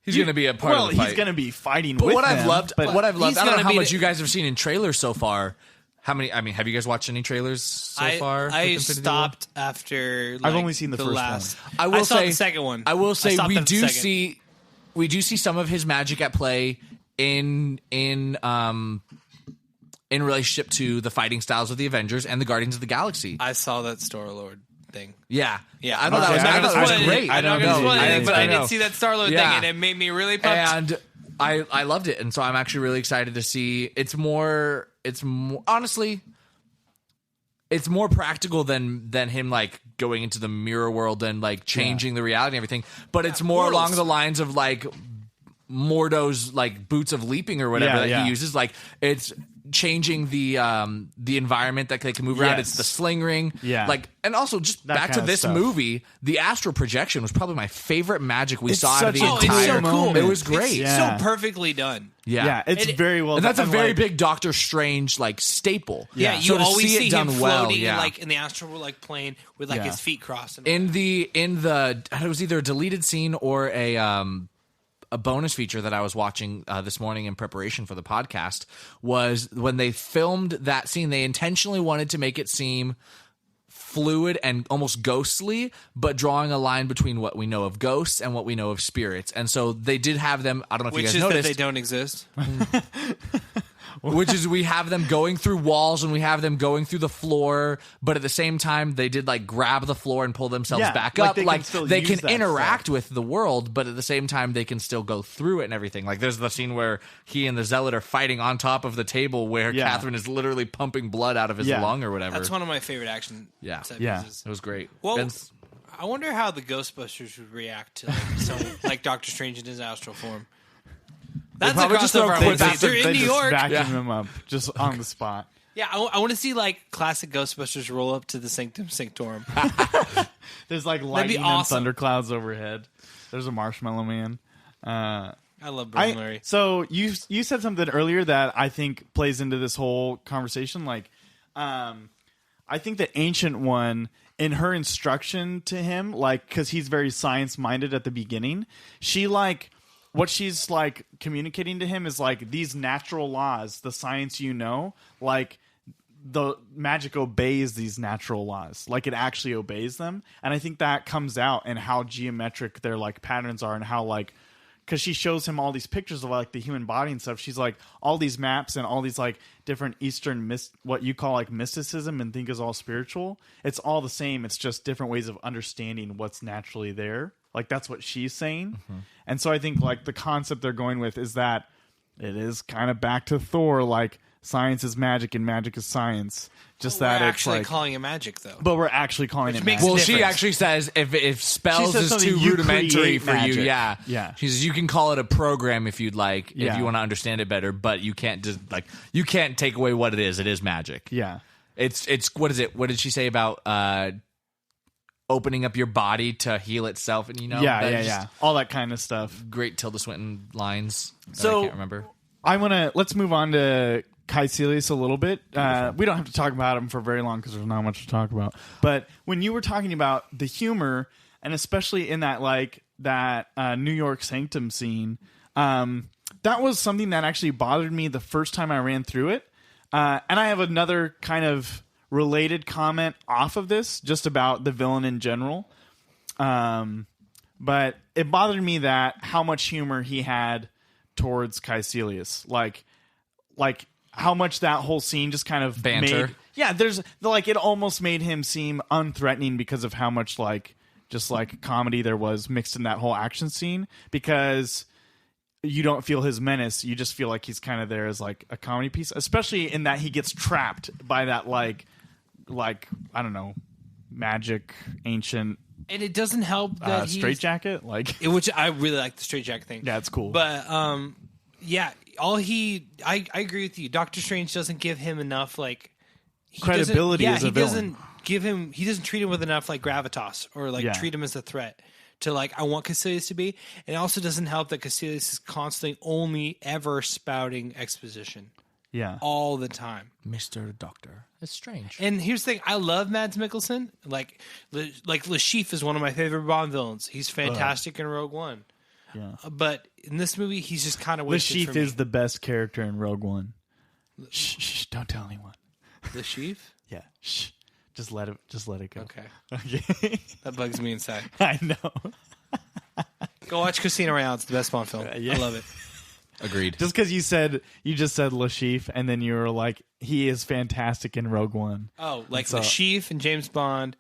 S3: He's going to be a part of the fight.
S1: He's going to be fighting
S3: but
S1: with
S3: what
S1: them.
S3: I've loved, I don't know how much
S2: you
S3: you guys have seen in trailers so far. How many? I mean, have you guys watched any trailers so far?
S2: I stopped after.
S1: I've only seen the first one.
S2: I saw the second one.
S3: I will say we do see some of his magic at play in relationship to the fighting styles of the Avengers and the Guardians of the Galaxy.
S2: I saw that Star-Lord thing.
S3: Yeah.
S2: I
S3: thought that was great.
S2: I don't know, but I did see that Star-Lord thing, and it made me really pumped.
S3: And I loved it, and so I'm actually really excited to see. It's more honestly, it's more practical than him like going into the mirror world and like changing the reality and everything. But it's more along the lines of like Mordo's like boots of leaping or whatever that he uses. Like it's changing the environment that they can move around. It's the sling ring. Yeah. Like, and also just that back to this movie, the astral projection was probably my favorite magic we saw out of the entire
S2: moment.
S3: It was great.
S2: It's so perfectly done.
S1: Yeah, it's very well
S3: and
S1: done.
S3: That's a very big Doctor Strange like staple.
S2: Yeah, you
S3: so
S2: always see him floating
S3: in,
S2: like in the astral like plane with like his feet crossed.
S3: In the it was either a deleted scene or a bonus feature that I was watching this morning in preparation for the podcast was when they filmed that scene, they intentionally wanted to make it seem fluid and almost ghostly, but drawing a line between what we know of ghosts and what we know of spirits. And so they did have them, I don't know if you guys noticed.
S2: That they don't exist.
S3: which is we have them going through walls and we have them going through the floor, but at the same time they did like grab the floor and pull themselves back up. They can interact with the world, but at the same time they can still go through it and everything. Like there's the scene where he and the Zealot are fighting on top of the table where Catherine is literally pumping blood out of his lung or whatever.
S2: That's one of my favorite action set pieces.
S3: It was great.
S2: Well, I wonder how the Ghostbusters would react to like Doctor Strange in his astral form. That's a crossover. They're in New York.
S1: Vacuum him up just on the spot.
S2: Yeah, I want to see like classic Ghostbusters roll up to the Sanctum Sanctorum.
S1: There's like lightning and thunderclouds overhead. There's a Marshmallow Man.
S2: I love Bill Murray.
S1: So you said something earlier that I think plays into this whole conversation. Like, I think the Ancient One, in her instruction to him, like, because he's very science minded at the beginning, she like. What she's like communicating to him is like these natural laws, the science like the magic obeys these natural laws, like it actually obeys them. And I think that comes out in how geometric their like patterns are and how like, because she shows him all these pictures of like the human body and stuff. She's like all these maps and all these like different Eastern what you call like mysticism and think is all spiritual. It's all the same. It's just different ways of understanding what's naturally there. Like that's what she's saying. Mm-hmm. And so I think like the concept they're going with is that it is kind of back to Thor, like science is magic and magic is science. Just that
S2: we're
S1: it's
S2: actually
S1: like,
S2: calling it magic though.
S1: But we're actually calling it magic.
S3: Well, she actually says if spells is too rudimentary for
S1: magic.
S3: you, she says you can call it a program if you'd like, if you want to understand it better, but you can't just like you can't take away what it is. It is magic.
S1: Yeah.
S3: It's what is it? What did she say about opening up your body to heal itself, and
S1: all that kind of stuff.
S3: Great Tilda Swinton lines.
S1: So
S3: I can't remember.
S1: Let's move on to Caecilius a little bit. We don't have to talk about him for very long because there's not much to talk about. But when you were talking about the humor, and especially in that New York Sanctum scene, that was something that actually bothered me the first time I ran through it. And I have another kind of related comment off of this, just about the villain in general. But it bothered me that how much humor he had towards Caecilius. Like how much that whole scene just kind of
S3: banter.
S1: There's like it almost made him seem unthreatening because of how much like just like comedy there was mixed in that whole action scene, because you don't feel his menace. You just feel like he's kind of there as like a comedy piece, especially in that he gets trapped by that like I don't know, magic ancient,
S2: and it doesn't help that
S1: straitjacket,
S2: which I really like the straitjacket thing.
S1: Yeah, it's cool.
S2: But I agree with you. Doctor Strange doesn't give him enough like
S1: credibility as a villain.
S2: He doesn't treat him with enough like gravitas or like treat him as a threat to like I want Caecilius to be. And it also doesn't help that Caecilius is constantly only ever spouting exposition.
S1: Yeah.
S2: All the time.
S3: Mr. Doctor. It's strange.
S2: And here's the thing. I love Mads Mikkelsen. Like Le Chiffre is one of my favorite Bond villains. He's fantastic in Rogue One.
S1: Yeah.
S2: But in this movie, he's just kind of wasted.
S1: Le Chiffre is the best character in Rogue One. Shh, don't tell anyone.
S2: Le Chiffre?
S1: Yeah. Shh. Just let it go.
S2: Okay. That bugs me inside.
S1: I know.
S2: Go watch Casino Royale. It's the best Bond film. I love it.
S3: Agreed.
S1: Just because you just said Le Chiffre, and then you were like, he is fantastic in Rogue One.
S2: Oh, like Le Chiffre and James Bond.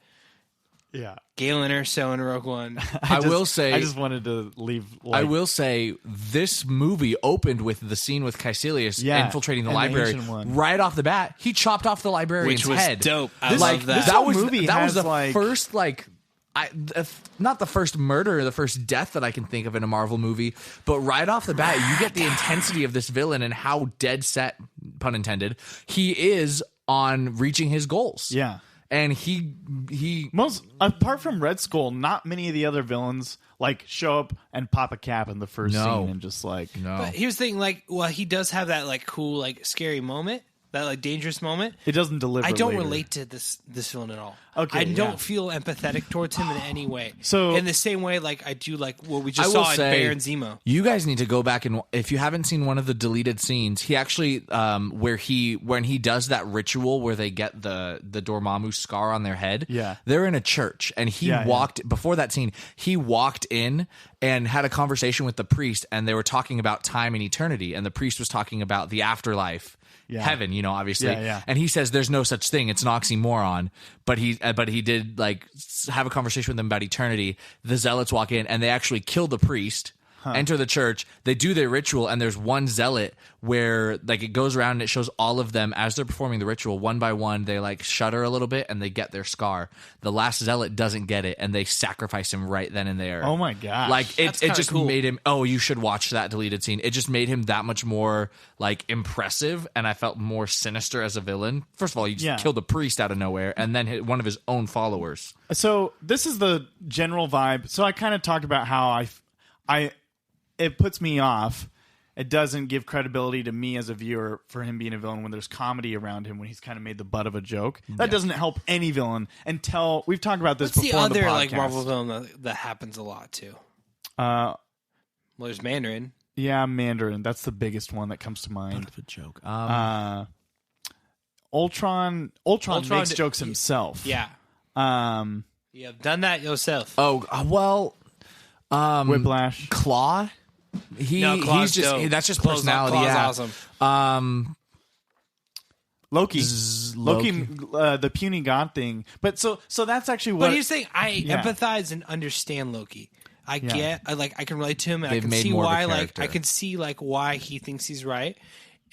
S1: Yeah.
S2: Galen Erso in Rogue One.
S1: I just wanted to leave.
S3: I will say this movie opened with the scene with Caecilius infiltrating the library. Right off the bat, he chopped off the librarian's head.
S2: Which was dope. I love that.
S1: That was
S3: the first not the first murder, the first death that I can think of in a Marvel movie, but right off the bat, you get the intensity of this villain and how dead set, pun intended, he is on reaching his goals.
S1: Yeah.
S3: And he
S1: apart from Red Skull, not many of the other villains like show up and pop a cap in the first scene and just like
S3: no.
S2: But here's the thing, he does have that like cool like scary moment, that like dangerous moment.
S1: It doesn't deliver.
S2: I don't
S1: later.
S2: relate to this villain at all.
S1: Okay,
S2: I don't feel empathetic towards him in any way.
S1: So
S2: in the same way, like I do, like what we just saw in Baron Zemo.
S3: You guys need to go back and if you haven't seen one of the deleted scenes, he actually when he does that ritual where they get the Dormammu scar on their head.
S1: Yeah,
S3: they're in a church, and he walked before that scene. He walked in and had a conversation with the priest, and they were talking about time and eternity, and the priest was talking about the afterlife. heaven, you know, obviously.
S1: Yeah.
S3: And he says there's no such thing. It's an oxymoron. But he did like have a conversation with them about eternity. The zealots walk in and they actually kill the priest. Enter the church, they do their ritual, and there's one zealot where like it goes around and it shows all of them as they're performing the ritual one by one. They like shudder a little bit and they get their scar. The last zealot doesn't get it, and they sacrifice him right then and there.
S1: Oh my gosh.
S3: Like it just
S2: cool.
S3: made him. Oh, you should watch that deleted scene. It just made him that much more like impressive, and I felt more sinister as a villain. First of all, you just killed a priest out of nowhere, and then hit one of his own followers.
S1: So this is the general vibe. So I kind of talked about how it puts me off. It doesn't give credibility to me as a viewer for him being a villain when there's comedy around him, when he's kind of made the butt of a joke. That doesn't help any villain until we've talked about this before.
S2: What's the other
S1: on the podcast.
S2: like Marvel villain that happens a lot too? Well, there's Mandarin.
S1: Yeah, Mandarin. That's the biggest one that comes to mind.
S3: Butt of a joke.
S1: Ultron makes jokes himself.
S2: Yeah. You have done that yourself.
S3: Oh well.
S1: Whiplash.
S3: Claw.
S2: Claw's
S3: He's just
S2: dope.
S3: that's just
S2: Claw's
S3: personality.
S2: awesome.
S1: Loki, the puny god thing. But so that's actually what.
S2: But here's the thing: I empathize and understand Loki. I can relate to him, and I can see why. Like I can see like why he thinks he's right,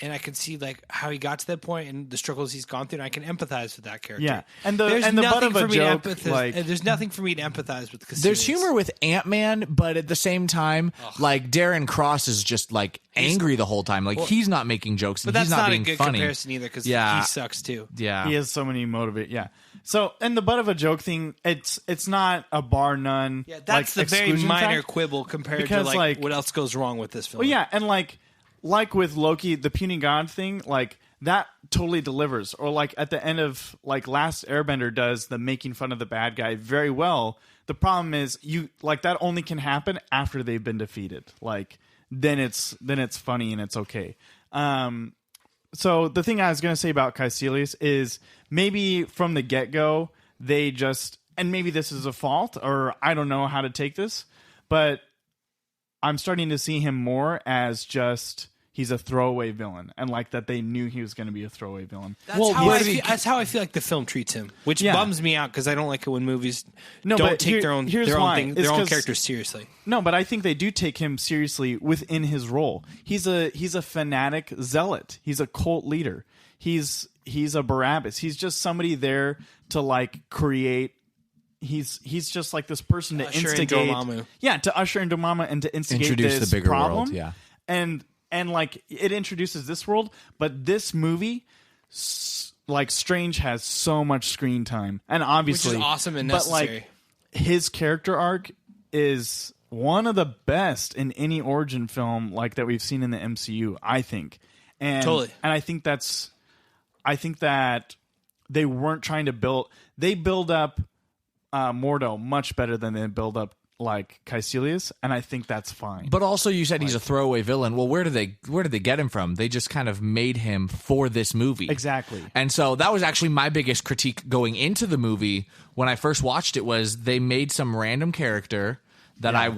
S2: and I can see like how he got to that point and the struggles he's gone through, and I can empathize with that character.
S1: Yeah, and the butt of a joke.
S2: There's nothing for me to empathize with.
S3: There's humor with Ant-Man, but at the same time, like Darren Cross is just like angry the whole time. Like he's not making jokes, and
S2: but
S3: he's
S2: that's
S3: not
S2: not
S3: being
S2: a good
S3: funny.
S2: comparison either because he sucks too.
S3: Yeah,
S1: he has so many motivate. Yeah. So, and the butt of a joke thing, it's not a bar none.
S2: Yeah, that's
S1: like,
S2: the very minor
S1: fact,
S2: quibble compared to like what else goes wrong with this film.
S1: Well, yeah, and like with Loki, the puny god thing, like that totally delivers. Or like at the end of like Last Airbender does the making fun of the bad guy very well. The problem is that only can happen after they've been defeated. Like then it's funny and it's okay. So the thing I was going to say about Caecilius is maybe from the get-go, they just, and maybe this is a fault, or I don't know how to take this, but I'm starting to see him more as just, he's a throwaway villain, and like that they knew he was going to be a throwaway villain.
S2: That's how I feel like the film treats him, which bums me out because I don't like it when movies don't take their own characters seriously.
S1: No, but I think they do take him seriously within his role. He's a fanatic zealot. He's a cult leader. He's a Barabbas. He's just somebody there to like create. He's just like this person to instigate. To usher in Dormammu and to instigate
S3: introduce
S1: this
S3: the bigger
S1: problem.
S3: world. Yeah,
S1: and like it introduces this world, but this movie, like Strange has so much screen time, and obviously,
S2: which is awesome and necessary.
S1: But like his character arc is one of the best in any origin film like that we've seen in the MCU, I think. And
S2: totally.
S1: And I think that they weren't trying to build up Mordo much better than they build up like Caecilius, and I think that's fine.
S3: But also you said he's a throwaway villain. Well, where did they get him from? They just kind of made him for this movie.
S1: Exactly.
S3: And so that was actually my biggest critique going into the movie when I first watched it was they made some random character that I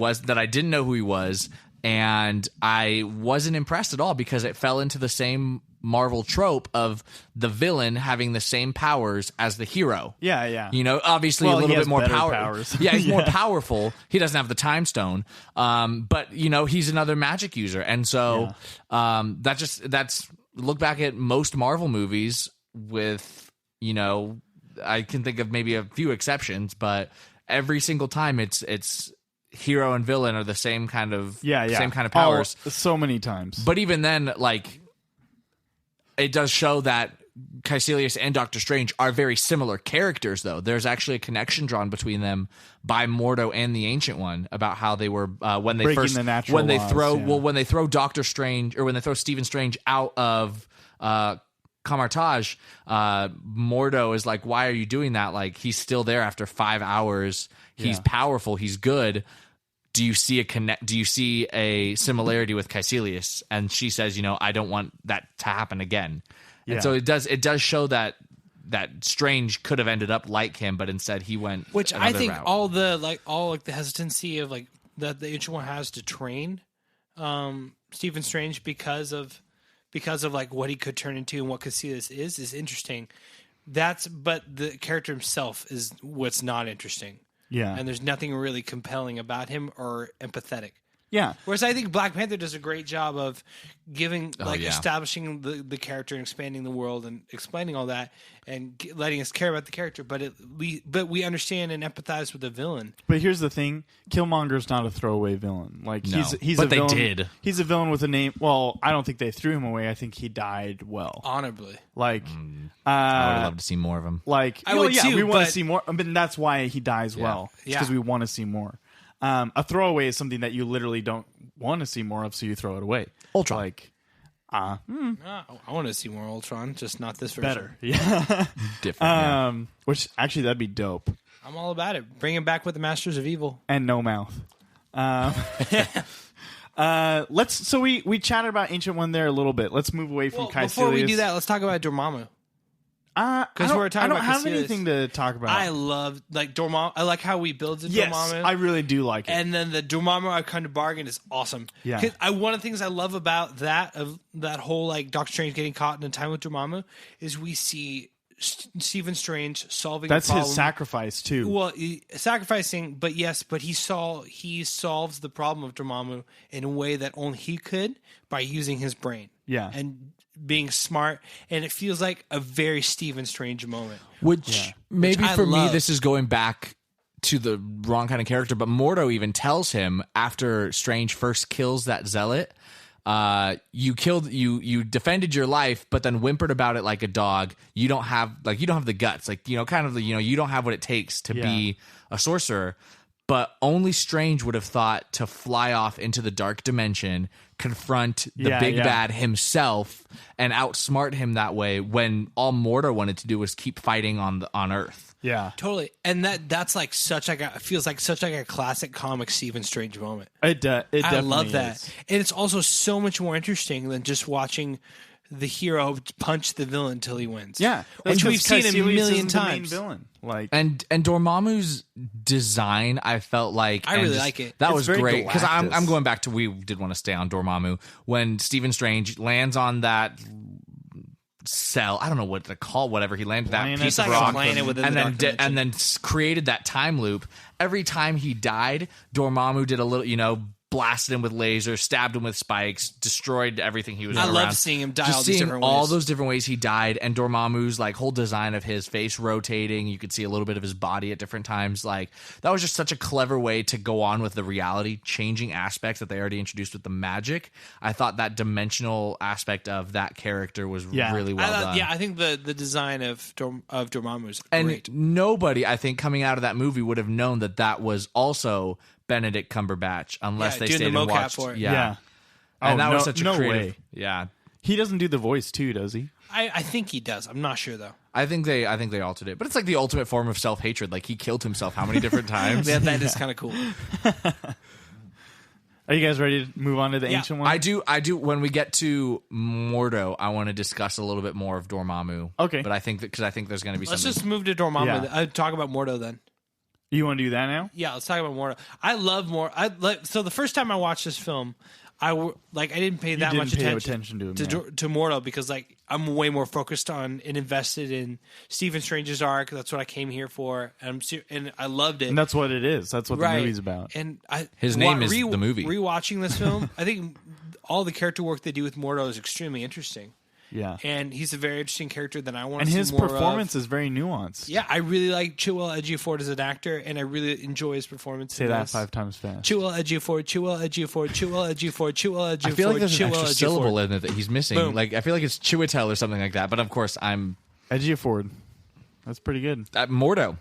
S3: didn't know who he was, and I wasn't impressed at all because it fell into the same Marvel trope of the villain having the same powers as the hero.
S1: Yeah.
S3: You know, obviously a little bit more
S1: powers.
S3: Yeah, he's more powerful. He doesn't have the time stone. But you know, he's another magic user. And so that's look back at most Marvel movies with, you know, I can think of maybe a few exceptions, but every single time it's hero and villain are the same kind of same kind of powers.
S1: So many times.
S3: But even then, like, it does show that Caecilius and Doctor Strange are very similar characters, though. There's actually a connection drawn between them by Mordo and the Ancient One about how they were when they when they throw Doctor Strange or when they throw Stephen Strange out of Camartage, Mordo is like, "Why are you doing that? Like, he's still there after 5 hours. He's powerful. He's good. Do you see a similarity with Caecilius?" And she says, "You know, I don't want that to happen again." And so it does show that Strange could have ended up like him, but instead he went
S2: I think
S3: route.
S2: all the hesitancy of that the Ancient One has to train Stephen Strange because of because of like what he could turn into and what Casillas is interesting. But the character himself is what's not interesting.
S1: Yeah.
S2: And there's nothing really compelling about him or empathetic.
S1: Yeah.
S2: Whereas I think Black Panther does a great job of giving,
S3: yeah.
S2: establishing the character and expanding the world and explaining all that and letting us care about the character. But we understand and empathize with the villain.
S1: But here's the thing: Killmonger's not a throwaway villain. Like
S3: No.
S1: he's
S3: But
S1: a
S3: they
S1: villain.
S3: did.
S1: He's a villain with a name. Well, I don't think they threw him away. I think he died well.
S2: Honorably.
S1: Like,
S3: I would love to see more of him.
S1: like,
S2: I would too,
S1: we want
S2: but-
S1: to see more. I mean, that's why he dies well.
S2: Yeah.
S1: Because we want to see more. A throwaway is something that you literally don't want to see more of, so you throw it away.
S3: Ultron.
S1: Like,
S2: I want to see more Ultron, just not this version.
S1: better. Yeah.
S3: Different. Yeah.
S1: Which actually that'd be dope.
S2: I'm all about it. Bring him back with the Masters of Evil.
S1: And no mouth. So we chatted about Ancient One there a little bit. Let's move away from
S2: Well,
S1: Caecilius.
S2: before we do that, let's talk about Dormammu.
S1: Because
S2: we're talking
S1: I don't
S2: about
S1: have
S2: Caecilius.
S1: anything to talk about.
S2: I love Dormammu. I like how we build the
S1: yes,
S2: Dormammu.
S1: I really do like it.
S2: And then the Dormammu I've come to bargain is awesome.
S1: Yeah.
S2: 'Cause one of the things I love about that whole like Doctor Strange getting caught in a time with Dormammu is we see Stephen Strange solving
S1: That's
S2: a problem.
S1: his sacrifice too.
S2: Well, sacrificing, but yes, but he solves the problem of Dormammu in a way that only he could by using his brain.
S1: Yeah.
S2: And being smart, and it feels like a very Stephen Strange moment.
S3: Which maybe
S2: Which I
S3: for me,
S2: love.
S3: this is going back to the wrong kind of character, but Mordo even tells him after Strange first kills that zealot, you defended your life, but then whimpered about it like a dog. You don't have the guts, you don't have what it takes to be a sorcerer. But only Strange would have thought to fly off into the dark dimension, confront the big bad himself, and outsmart him that way. When all Mordo wanted to do was keep fighting on Earth.
S1: Yeah,
S2: Totally, and that's like it feels like such like a classic comic Stephen Strange moment.
S1: it definitely
S2: I love that,
S1: is.
S2: and it's also so much more interesting than just watching the hero punch the villain till he wins.
S1: Yeah,
S2: which
S1: because
S2: we've seen a
S1: Caecilius
S2: million
S1: isn't the main
S2: times.
S1: villain. Like,
S3: And Dormammu's design, I felt like
S2: I really like it.
S3: That
S1: It's
S3: was
S1: very
S3: great because
S1: Galactus.
S3: I'm going back to we did want to stay on Dormammu when Stephen Strange lands on that cell. I don't know what to call whatever he landed that
S1: Planet.
S3: piece
S2: It's
S3: of
S2: like a
S3: rock
S2: planet within
S3: and
S2: the
S3: then
S2: dark dimension.
S3: and then created that time loop. Every time he died, Dormammu did a little blasted him with lasers, stabbed him with spikes, destroyed everything he was
S2: I
S3: around.
S2: love seeing him die
S3: Just
S2: all these
S3: seeing
S2: different
S3: all
S2: ways.
S3: those different ways he died, and Dormammu's like whole design of his face rotating. You could see a little bit of his body at different times. Like that was just such a clever way to go on with the reality changing aspects that they already introduced with the magic. I thought that dimensional aspect of that character was really well done.
S2: I think the design of Dormammu is
S3: And
S2: great.
S3: nobody, I think, coming out of that movie would have known that was also Benedict Cumberbatch unless
S2: Yeah,
S3: they
S2: doing
S3: stayed
S2: the
S3: and
S2: mocap
S3: watched.
S2: for it.
S1: yeah.
S3: And that
S1: no,
S3: was such a
S1: no
S3: creative.
S1: way.
S3: Yeah.
S1: He doesn't do the voice too, does he?
S2: I think he does. I'm not sure though.
S3: I think they altered it. But it's like the ultimate form of self-hatred. Like he killed himself how many different times?
S2: Yeah, that is kind of cool.
S1: Are you guys ready to move on to the ancient one?
S3: I do. When we get to Mordo, I want to discuss a little bit more of Dormammu.
S1: Okay.
S3: But I think because I think there's going to be
S2: Let's
S3: something.
S2: just move to Dormammu.
S1: Yeah.
S2: Talk about Mordo then.
S1: You want to do that now?
S2: Yeah, let's talk about Mordo. I love Mordo. So the first time I watched this film, I didn't pay that much
S1: attention to him.
S2: to Mordo because like I'm way more focused on and invested in Stephen Strange's arc. That's what I came here for, and I loved it.
S1: And that's what it is. That's what the movie's about.
S2: And
S3: His name is the movie.
S2: Rewatching this film, I think all the character work they do with Mordo is extremely interesting.
S1: Yeah.
S2: And he's a very interesting character that I want
S1: And
S2: to see
S1: his
S2: more
S1: performance
S2: of.
S1: is very nuanced.
S2: Yeah, I really like Chiwetel Ejiofor as an actor, and I really enjoy his performance.
S1: Say
S2: in
S1: that
S2: this.
S1: 5 times fast.
S2: Chiwetel Ejiofor, Chiwetel Ejiofor, Chiwetel Ejiofor, Chiwetel Ejiofor.
S3: I feel like there's an
S2: Chiwetel
S3: extra
S2: Ejiofor.
S3: syllable in it that he's missing.
S2: Boom.
S3: Like I feel like it's Chiwetel or something like that. But of course, I'm
S1: Ejiofor. That's pretty good.
S3: Mordo.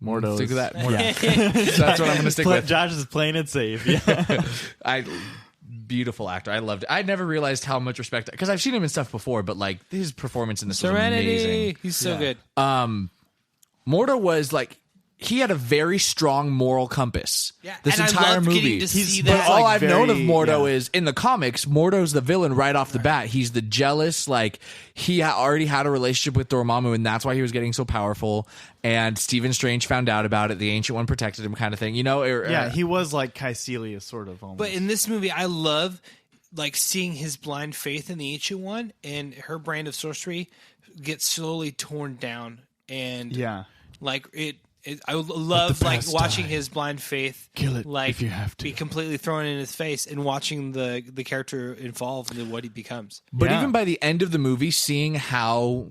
S1: Mordo.
S3: Stick with that. Mordo.
S1: Yeah.
S3: So that's what I'm going to stick with.
S1: Josh is playing it safe. Yeah.
S3: Beautiful actor. I loved it. I never realized how much respect because I've seen him in stuff before, but like his performance in this was
S2: Serenity.
S3: amazing.
S2: He's so good.
S3: Mordo was like he had a very strong moral compass.
S2: Yeah,
S3: this
S2: and I
S3: entire
S2: loved
S3: movie.
S2: getting to see
S3: But
S2: that.
S3: all
S1: like
S3: I've known of
S1: very-
S3: Mordo
S1: yeah.
S3: is in the comics. Mordo's the villain right off the bat. He's the jealous. Like he already had a relationship with Dormammu, and that's why he was getting so powerful. And Stephen Strange found out about it. The Ancient One protected him, kind of thing. You know?
S1: Yeah, he was like Caecilius, sort of. Almost.
S2: But in this movie, I love like seeing his blind faith in the Ancient One and her brand of sorcery get slowly torn down, and like I love like watching his blind faith
S1: kill it
S2: like
S1: if you have to
S2: be completely thrown in his face, and watching the character evolve into what he becomes.
S3: But even by the end of the movie, seeing how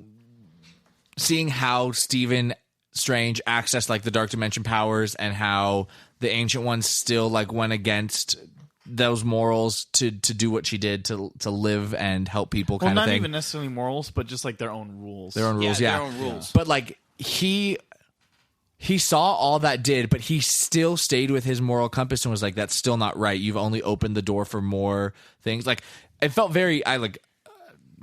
S3: Stephen Strange accessed like the dark dimension powers, and how the Ancient Ones still like went against those morals to do what she did to live and help people kind of thing.
S1: Not even necessarily morals, but just like their own rules.
S3: Their own rules,
S2: their own rules.
S3: But like he saw all that did, but he still stayed with his moral compass and was like, that's still not right. You've only opened the door for more things. Like it felt very,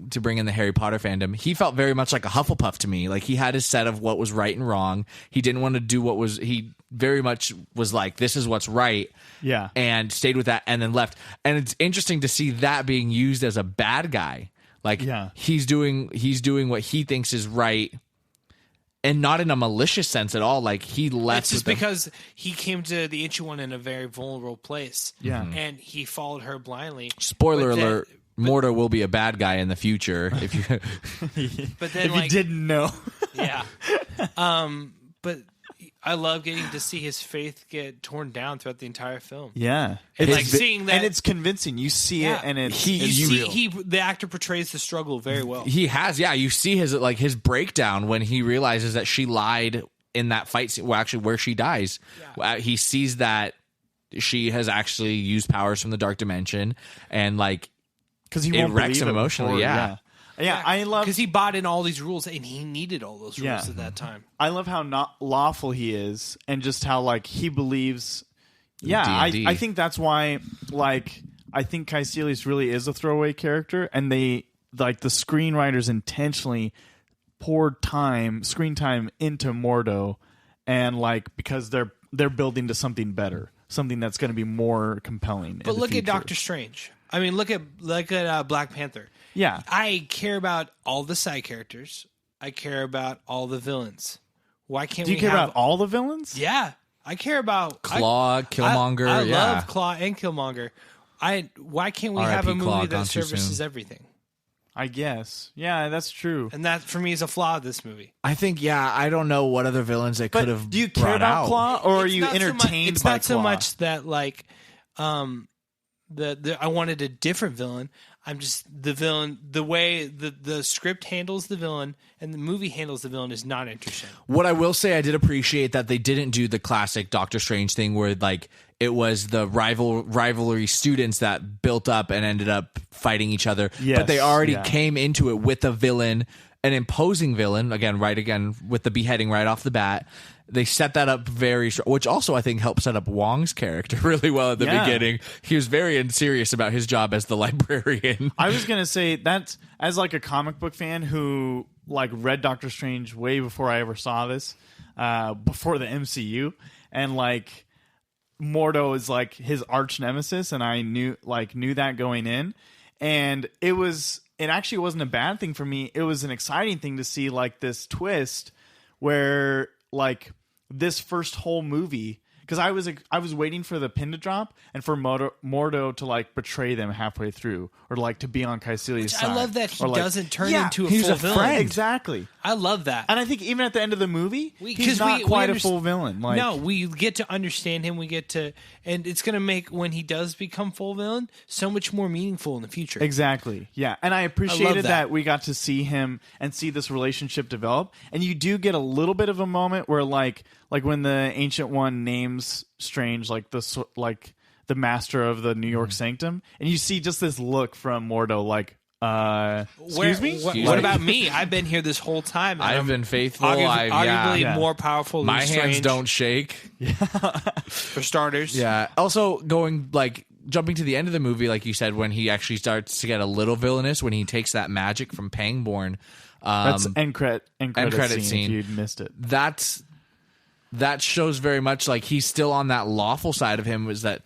S3: to bring in the Harry Potter fandom, he felt very much like a Hufflepuff to me. Like he had his set of what was right and wrong. He didn't want to do he very much was like, this is what's right.
S1: Yeah.
S3: And stayed with that and then left. And it's interesting to see that being used as a bad guy. Like he's doing what he thinks is right, and not in a malicious sense at all. Like he left.
S2: It's just because he came to the Ancient One in a very vulnerable place.
S1: Yeah.
S2: And he followed her blindly.
S3: Spoiler alert. Mordo will be a bad guy in the future if you
S2: but then
S1: if you didn't know.
S2: Yeah. But I love getting to see his faith get torn down throughout the entire film.
S1: Yeah.
S2: And like seeing that,
S1: and it's convincing. You see it, and it's
S2: the actor portrays the struggle very well.
S3: He has, you see his breakdown when he realizes that she lied in that fight scene, well, actually where she dies. Yeah. He sees that she has actually used powers from the dark dimension, and like because it wrecks him emotionally. Yeah,
S1: I love
S2: because he bought in all these rules, and he needed all those rules at that time.
S1: I love how not lawful he is, and just how like he believes. Yeah, I think that's why. Like, I think Caecilius really is a throwaway character, and they like the screenwriters intentionally poured screen time into Mordo, and like because they're building to something better, something that's going to be more compelling.
S2: But look at Doctor Strange. I mean, look at Black Panther.
S1: Yeah.
S2: I care about all the side characters. I care about all the villains. Why can't
S1: Do you care about all the villains?
S2: Yeah. I care about
S3: Claw, Killmonger.
S2: I love Claw and Killmonger. Why can't we have a movie that services everything?
S1: I guess. Yeah, that's true.
S2: And that for me is a flaw of this movie.
S3: I think, I don't know what other villains they could have.
S1: Do you care about
S3: out.
S1: Claw, or are you entertained by Claw?
S2: It's not so much that like I wanted a different villain. I'm just the villain. The way the script handles the villain and the movie handles the villain is not interesting.
S3: What I will say, I did appreciate that they didn't do the classic Doctor Strange thing where like it was the rivalry students that built up and ended up fighting each other.
S1: Yes,
S3: but they already came into it with a villain, an imposing villain. Again with the beheading right off the bat. They set that up which also I think helped set up Wong's character really well at the beginning. He was very serious about his job as the librarian.
S1: I was going to say that as like a comic book fan who like read Doctor Strange way before I ever saw this, before the MCU, and like Mordo is like his arch nemesis, and I knew that going in, and it actually wasn't a bad thing for me. It was an exciting thing to see like this twist where like this first whole movie, because I was waiting for the pin to drop and for Mordo to like betray them halfway through, or like to be on Caecilius' side.
S2: I love that he doesn't turn into a
S1: he's
S2: full
S1: a
S2: villain.
S1: Friend. Exactly.
S2: I love that.
S1: And I think even at the end of the movie, he's not quite a full villain. Like,
S2: no, we get to understand him. And it's going to make when he does become full villain so much more meaningful in the future.
S1: Exactly. Yeah. And I appreciated that we got to see him and see this relationship develop. And you do get a little bit of a moment where like when the Ancient One names Strange like the master of the New York Sanctum, and you see just this look from Mordo like, excuse me?
S2: What about me? I've been here this whole time.
S3: I've been faithful.
S2: Arguably more powerful than
S3: my
S2: Strange.
S3: hands don't shake.
S2: For starters.
S3: Yeah. Also, jumping to the end of the movie, like you said, when he actually starts to get a little villainous, when he takes that magic from Pangborn.
S1: That's end credit scene. If you'd missed it.
S3: That shows very much like he's still on that lawful side of him, was that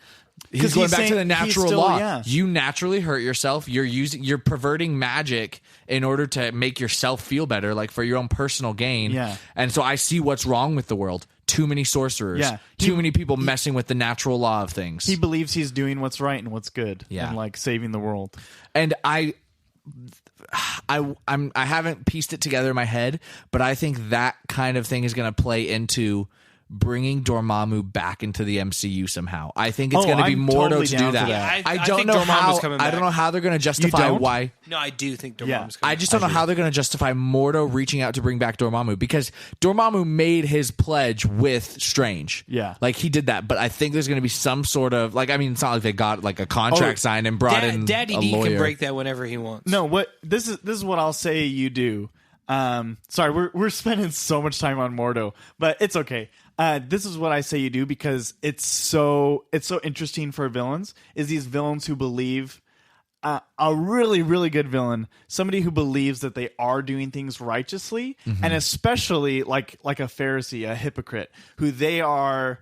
S3: he's going back to the natural law. Yeah. You naturally hurt yourself. You're perverting magic in order to make yourself feel better, like for your own personal gain.
S1: Yeah.
S3: And so I see what's wrong with the world. too many sorcerers,
S1: Yeah.
S3: too many people messing with the natural law of things.
S1: He believes he's doing what's right and what's good,
S3: Yeah.
S1: and like saving the world.
S3: And I haven't pieced it together in my head, but I think that kind of thing is going to play into bringing Dormammu back into the MCU somehow. I think it's going to be
S1: I'm
S3: Mordo
S1: totally
S3: to
S1: down
S3: do
S1: for
S3: that.
S1: that.
S2: I
S3: I don't
S2: think
S3: know
S2: Dormammu's coming
S3: I
S2: back.
S3: don't know how they're going to justify
S1: don't?
S3: why.
S2: No, I do think Dormammu's
S1: Yeah.
S2: coming
S3: I just don't know how they're going to justify Mordo reaching out to bring back Dormammu, because Dormammu made his pledge with Strange.
S1: Yeah.
S3: Like he did that, but I think there's going to be some sort of like, I mean, it's not like they got like a contract signed and brought in
S2: Daddy
S3: a
S2: D
S3: lawyer.
S2: can break that whenever he wants.
S1: No, what this is what I'll say you do. Sorry, we're spending so much time on Mordo, but it's okay. This is what I say you do, because it's so interesting for villains, is these villains who believe a really, really good villain, somebody who believes that they are doing things righteously, and especially like a Pharisee, a hypocrite, who they are.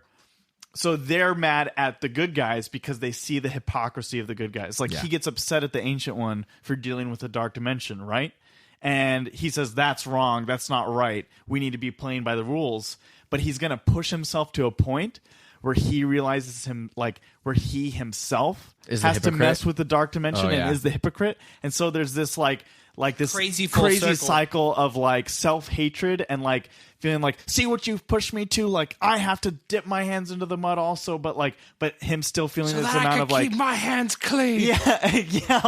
S1: So they're mad at the good guys because they see the hypocrisy of the good guys. Like he gets upset at the Ancient One for dealing with the Dark Dimension, right? And he says, that's wrong. That's not right. We need to be playing by the rules. But he's going to push himself to a point where he realizes where he himself
S3: Is the
S1: has to
S3: hypocrite?
S1: mess with the Dark Dimension
S3: Oh, yeah.
S1: and is the hypocrite. And so there's this like this
S2: Crazy full circle.
S1: cycle of like self-hatred and like feeling like, see what you've pushed me to, like I have to dip my hands into the mud also, but him still feeling
S2: So
S1: this
S2: that I
S1: amount
S2: can
S1: of like,
S2: keep my hands clean.
S1: yeah,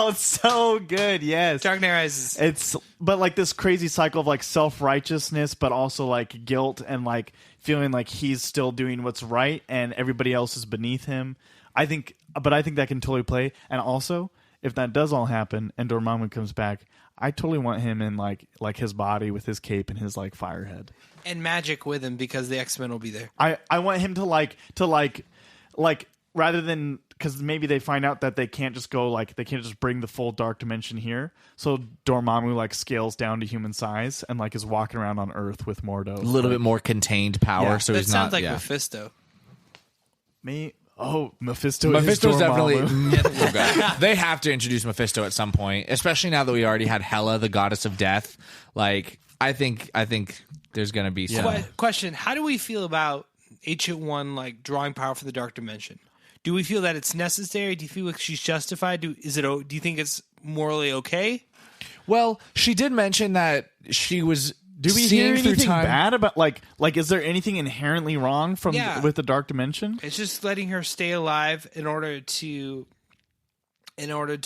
S1: it's so good. Yes.
S2: Dark Knight Rises.
S1: It's but like this crazy cycle of like self-righteousness, but also like guilt and like feeling like he's still doing what's right and everybody else is beneath him. I think that can totally play. And also, if that does all happen and Dormammu comes back, I totally want him in like his body with his cape and his like fire head.
S2: And magic with him, because the X-Men will be there.
S1: I want him to like rather than, because maybe they find out that they can't just bring the full Dark Dimension here. So Dormammu like scales down to human size and like is walking around on Earth with Mordo.
S3: A little bit more contained power,
S1: Yeah.
S3: so
S2: That
S3: he's
S2: sounds
S3: not
S2: like
S3: yeah.
S2: Mephisto.
S1: Mephisto's
S3: Mephisto's definitely.
S1: Dormammu.
S3: They have to introduce Mephisto at some point, especially now that we already had Hela, the goddess of death. Like, I think there's gonna be some.
S2: Question: how do we feel about Ancient One like drawing power for the Dark Dimension? Do we feel that it's necessary? Do you feel like she's justified? Do you think it's morally okay?
S3: Well, she did mention that she was.
S1: Do we
S3: seeing
S1: hear
S3: through
S1: anything
S3: time.
S1: bad about like is there anything inherently wrong with the Dark Dimension?
S2: It's just letting her stay alive in order to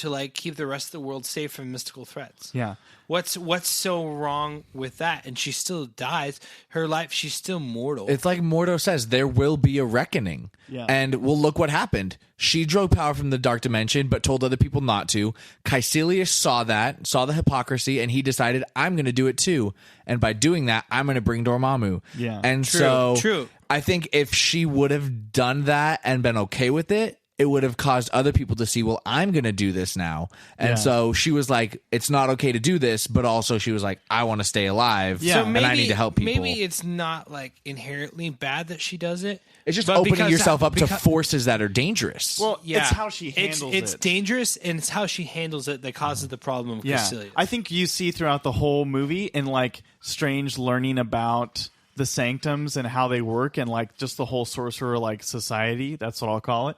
S2: like keep the rest of the world safe from mystical threats.
S1: Yeah.
S2: What's so wrong with that? And she still dies. Her life, she's still mortal.
S3: It's like Mordo says, there will be a reckoning.
S1: Yeah.
S3: And well, look what happened. She drew power from the Dark Dimension, but told other people not to. Caecilius saw the hypocrisy, and he decided, I'm going to do it too. And by doing that, I'm going to bring Dormammu.
S1: Yeah.
S3: And
S2: True.
S3: I think if she would have done that and been okay with it, it would have caused other people to see, well, I'm going to do this now. And
S1: Yeah.
S3: so she was like, it's not okay to do this, but also she was like, I want to stay alive.
S1: Yeah.
S3: And I need to help people.
S2: Maybe it's not like inherently bad that she does it.
S3: It's just
S2: but
S3: opening
S2: because
S3: yourself
S2: that-
S3: up to forces that are dangerous.
S1: Well,
S2: Yeah,
S1: it's how she handles
S2: it's
S1: it.
S2: dangerous, and it's how she handles it that causes the problem with
S1: Yeah,
S2: Caecilius.
S1: I think you see throughout the whole movie in like Strange learning about the sanctums and how they work and like just the whole sorcerer like society. That's what I'll call it.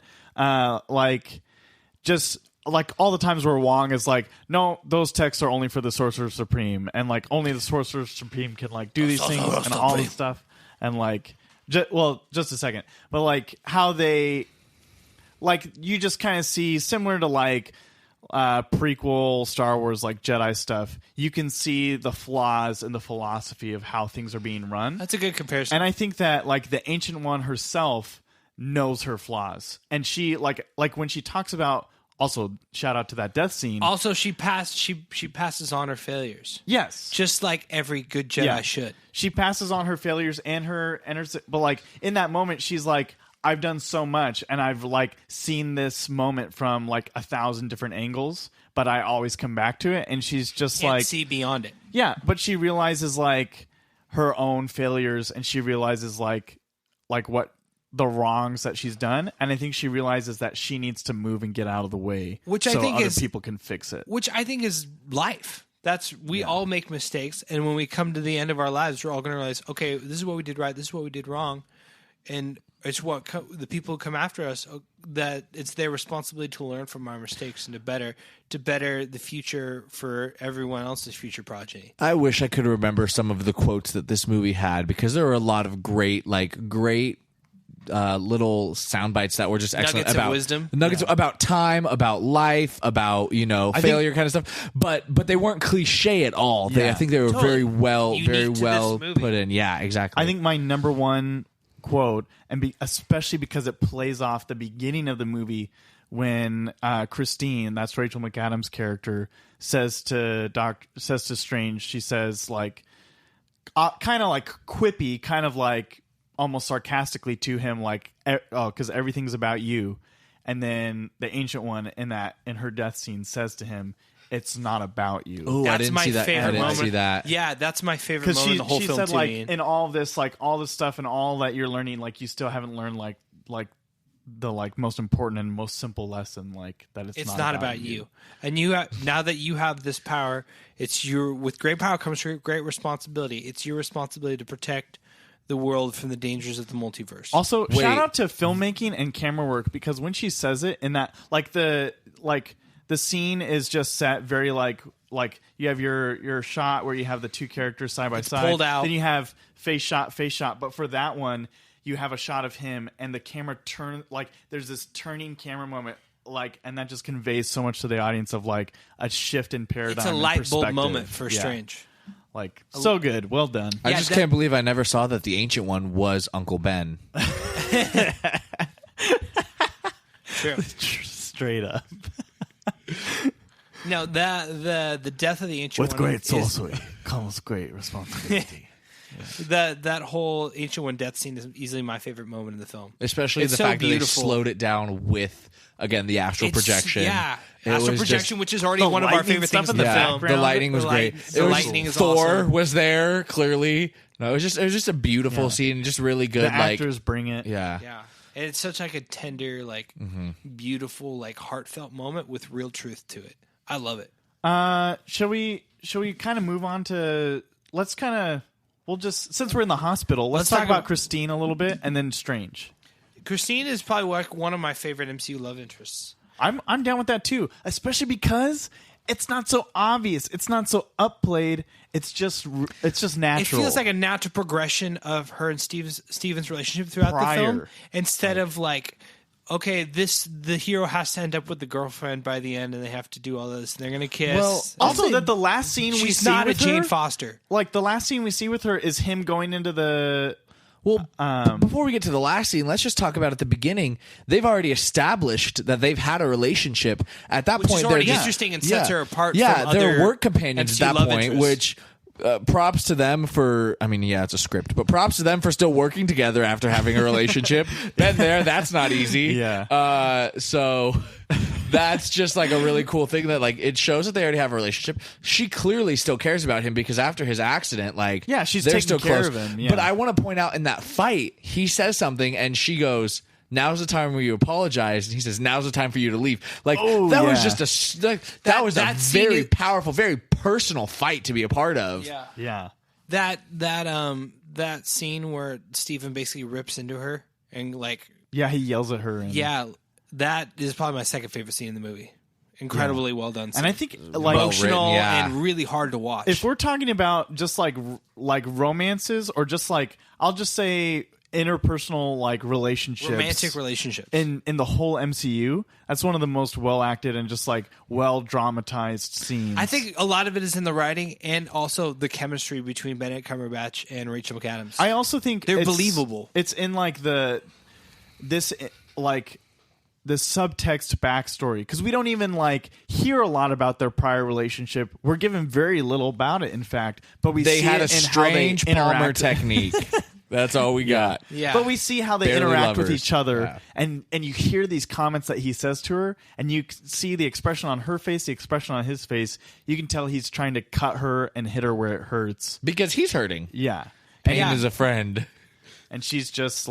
S1: Like just like all the times where Wong is like, no, those texts are only for the Sorcerer Supreme, and like only the Sorcerer Supreme can like do these things and all this stuff, and like, just a second, but like how they, like you just kind of see similar to like prequel Star Wars like Jedi stuff, you can see the flaws in the philosophy of how things are being run.
S2: That's a good comparison.
S1: And I think that like the Ancient One herself knows her flaws, and she like when she talks about, also shout out to that death scene.
S2: Also, she passes on her failures,
S1: Yes,
S2: just like every good Jedi should.
S1: She passes on her failures and her but like in that moment she's like, I've done so much and I've like seen this moment from like 1,000 different angles, but I always come back to it. And she's just
S2: Can't
S1: like,
S2: see beyond it.
S1: yeah, but she realizes like her own failures, and she realizes like what the wrongs that she's done. And I think she realizes that she needs to move and get out of the way,
S2: Which I
S1: so
S2: think
S1: other
S2: is-
S1: people can fix it.
S2: Which I think is life. We all make mistakes, and when we come to the end of our lives, we're all going to realize, okay, this is what we did right, this is what we did wrong. and it's what the people who come after us, that it's their responsibility to learn from our mistakes and to better the future for everyone else's future progeny.
S3: I wish I could remember some of the quotes that this movie had, because there were a lot of great little sound bites that were just excellent,
S2: nuggets
S3: about
S2: of wisdom,
S3: nuggets about time, about life, about failure kind of stuff. But they weren't cliche at all. I think they were very well put in. Yeah, exactly.
S1: I think my number one quote, and especially because it plays off the beginning of the movie when Christine, that's Rachel McAdams' character, says to Strange, she says like kind of like quippy, kind of like almost sarcastically to him, like, oh, because everything's about you. And then the Ancient One in her death scene says to him, it's not about you.
S3: Oh, I didn't see that.
S2: Favorite moment.
S3: I didn't see that.
S2: Yeah, that's my favorite moment in the whole film.
S1: She said, like,
S2: me.
S1: in all this, like, all this stuff and all that you're learning, like, you still haven't learned, like the like most important and most simple lesson, like that it's not about you.
S2: And now that you have this power, with great power comes great responsibility. It's your responsibility to protect the world from the dangers of the multiverse.
S1: Also, shout out to filmmaking and camera work, because when she says it in that, the scene is just set very like you have your shot where you have the two characters side by side,
S2: pulled out.
S1: Then you have face shot, but for that one you have a shot of him and the camera there's this turning camera moment, and that just conveys so much to the audience of like a shift in paradigm.
S2: It's a light bulb moment for Strange.
S1: So good. Well done.
S3: I just can't believe I never saw that the Ancient One was Uncle Ben.
S2: True.
S1: Straight up.
S2: No, the death of the Ancient
S1: With
S2: One
S1: great sorcery comes great responsibility.
S2: That whole Ancient One death scene is easily my favorite moment in the film.
S3: Especially the fact that they slowed it down with, again, the astral projection.
S2: Yeah, astral projection, which is already one of our favorite things in the film.
S3: The lighting was great.
S2: The lightning is
S3: Thor
S2: awesome.
S3: was there, clearly. No, it was just a beautiful scene, just really good.
S1: The actors bring it.
S3: Yeah.
S2: And it's such like a tender, beautiful, heartfelt moment with real truth to it. I love it.
S1: Shall we kind of move on to since we're in the hospital, let's talk about Christine a little bit and then Strange.
S2: Christine is probably one of my favorite MCU love interests.
S1: I'm down with that too, especially because it's not so obvious. It's not so upplayed. It's just natural.
S2: It feels like a natural progression of her and Steven's relationship throughout the film, instead of okay, the hero has to end up with the girlfriend by the end, and they have to do all this, and they're gonna kiss.
S1: Well, also that the last scene we see
S2: she's not a
S1: with
S2: Jane
S1: her,
S2: Foster.
S1: the last scene we see with her is him going into the.
S3: Well, before we get to the last scene, let's just talk about at the beginning. They've already established that they've had a relationship. At that point,
S2: is already interesting and sets her apart.
S3: Yeah,
S2: from
S3: they're
S2: other
S3: work companions
S2: MCU
S3: at that
S2: love
S3: point,
S2: interests.
S3: which. Props to them for, it's a script, but props to them for still working together after having a relationship. Been there, that's not easy.
S1: Yeah.
S3: So that's just a really cool thing that it shows that they already have a relationship. She clearly still cares about him because after his accident,
S1: she's
S3: they're
S1: taking
S3: still
S1: care
S3: close.
S1: of him. Yeah.
S3: But I want to point out in that fight, he says something and she goes, now's the time where you apologize, and he says, now's the time for you to leave. Was just that was a very powerful, very personal fight to be a part of.
S1: Yeah.
S2: That scene where Steven basically rips into her and
S1: he yells at her.
S2: That is probably my second favorite scene in the movie. Incredibly well done scene.
S1: And I think
S2: emotional and really hard to watch.
S1: If we're talking about just romances or just I'll just say interpersonal relationships,
S2: romantic relationships
S1: in the whole MCU, that's one of the most well acted and just well dramatized scenes.
S2: I think a lot of it is in the writing and also the chemistry between Benedict Cumberbatch and Rachel McAdams.
S1: I also think
S2: they're believable.
S1: It's in the subtext backstory, because we don't even hear a lot about their prior relationship. We're given very little about it, in fact, but they
S3: had
S1: it
S3: a
S1: in
S3: strange
S1: how they
S3: Palmer
S1: interact.
S3: technique. That's all we got.
S2: Yeah.
S1: But we see how they
S3: Barely
S1: interact with
S3: lovers.
S1: each other,
S3: Yeah.
S1: and you hear these comments that he says to her, and you see the expression on her face, the expression on his face. You can tell he's trying to cut her and hit her where it hurts.
S3: Because he's hurting.
S1: Yeah.
S3: Pain is a friend.
S1: And she's just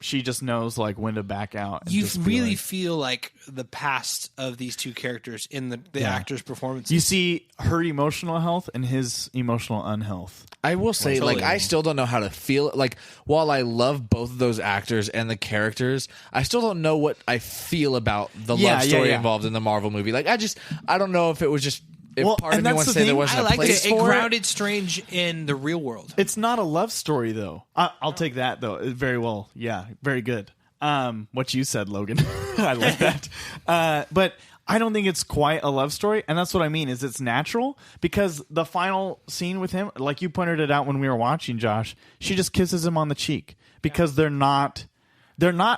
S1: she just knows like when to back out. And
S2: You
S1: just be
S2: really
S1: like-
S2: feel like the past of these two characters in the actors' performances.
S1: you see her emotional health and his emotional unhealth.
S3: I will say,
S2: Totally.
S3: like, I still don't know how to feel. Like, while I love both of those actors and the characters, I still don't know what I feel about the love story involved in the Marvel movie. Like, I don't know if it was just. If
S1: Well,
S3: part of
S1: and
S3: me
S1: that's
S3: wants
S1: the
S3: to say there
S1: thing.
S3: wasn't
S2: I
S3: a
S2: liked
S3: place
S2: it. It
S3: for
S2: grounded Strange in the real world.
S1: It's not a love story though. I'll take that though. Very well. Yeah, very good. What you said, Logan. I like that. But I don't think it's quite a love story, and that's what I mean. Is it's natural because the final scene with him, like you pointed it out when we were watching, Josh, she just kisses him on the cheek because they're not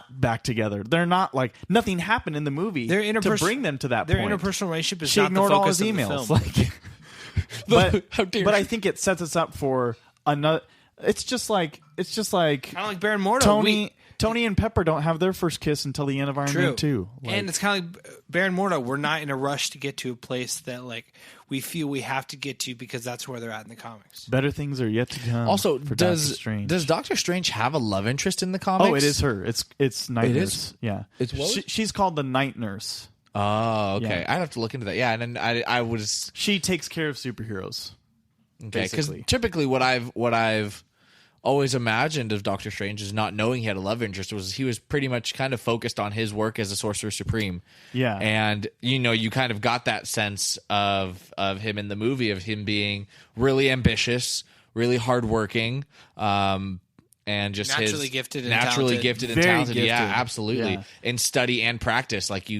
S1: back together. They're not like nothing happened in the movie to bring them to that
S2: Their
S1: point.
S2: interpersonal relationship is
S1: She
S2: not the
S1: ignored all
S2: focus
S1: his
S2: of the
S1: emails.
S2: film.
S1: Like,
S3: How dare
S1: but I
S3: you.
S1: think it sets us up for another. It's just like
S2: Kind of like Baron Mordo.
S1: Tony and Pepper don't have their first kiss until the end of Iron Man 2. Like,
S2: And it's kind of like Baron Mordo. We're not in a rush to get to a place that like we feel we have to get to because that's where they're at in the comics.
S1: better things are yet to come.
S3: Also,
S1: for
S3: does
S1: Doctor Strange.
S3: does Doctor Strange have a love interest in the comics?
S1: Oh, it is her. It's Night
S3: It
S1: Nurse.
S3: is?
S1: Yeah,
S3: It's what?
S1: she's called the Night Nurse.
S3: Oh, okay.
S1: Yeah.
S3: I'd have to look into that. Yeah, and then I was
S1: She takes care of superheroes.
S3: okay because
S1: basically.
S3: typically what I've always imagined of Doctor Strange is not knowing he had a love interest was he was pretty much kind of focused on his work as a Sorcerer Supreme.
S1: Yeah.
S3: And you kind of got that sense of him in the movie of him being really ambitious, really hardworking, and just
S2: Naturally
S3: his
S2: gifted and
S3: naturally
S2: talented.
S3: gifted and
S1: Very
S3: talented. Yeah,
S1: gifted.
S3: absolutely.
S1: Yeah.
S3: In study and practice, like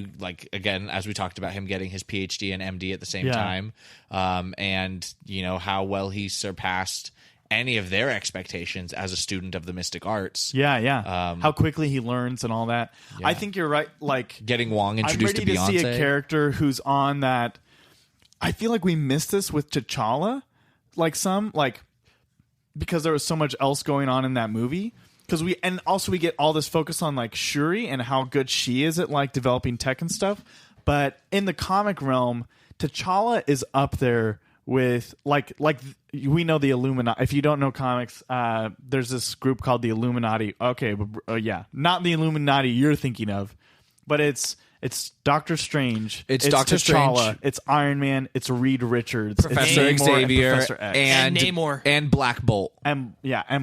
S3: again, as we talked about him getting his PhD and MD at the same
S1: Yeah.
S3: time, and how well he surpassed any of their expectations as a student of the mystic arts.
S1: Yeah. How quickly he learns and all that. I think you're right. Like
S3: Getting Wong
S1: I'm
S3: introduced
S1: ready
S3: to Beyonce.
S1: see a character who's on that. I feel like we missed this with T'Challa, because there was so much else going on in that movie. Because we get all this focus on like Shuri and how good she is at like developing tech and stuff. But in the comic realm, T'Challa is up there with like we know the Illuminati. If you don't know comics, there's this group called the Illuminati. Okay, yeah, not the Illuminati you're thinking of, but it's Doctor Strange.
S3: It's Doctor
S1: T'Challa,
S3: Strange.
S1: It's Iron Man. It's Reed Richards.
S3: Professor
S1: it's Namor,
S3: Xavier
S1: and Professor X.
S2: And Namor.
S3: and Black Bolt.
S1: and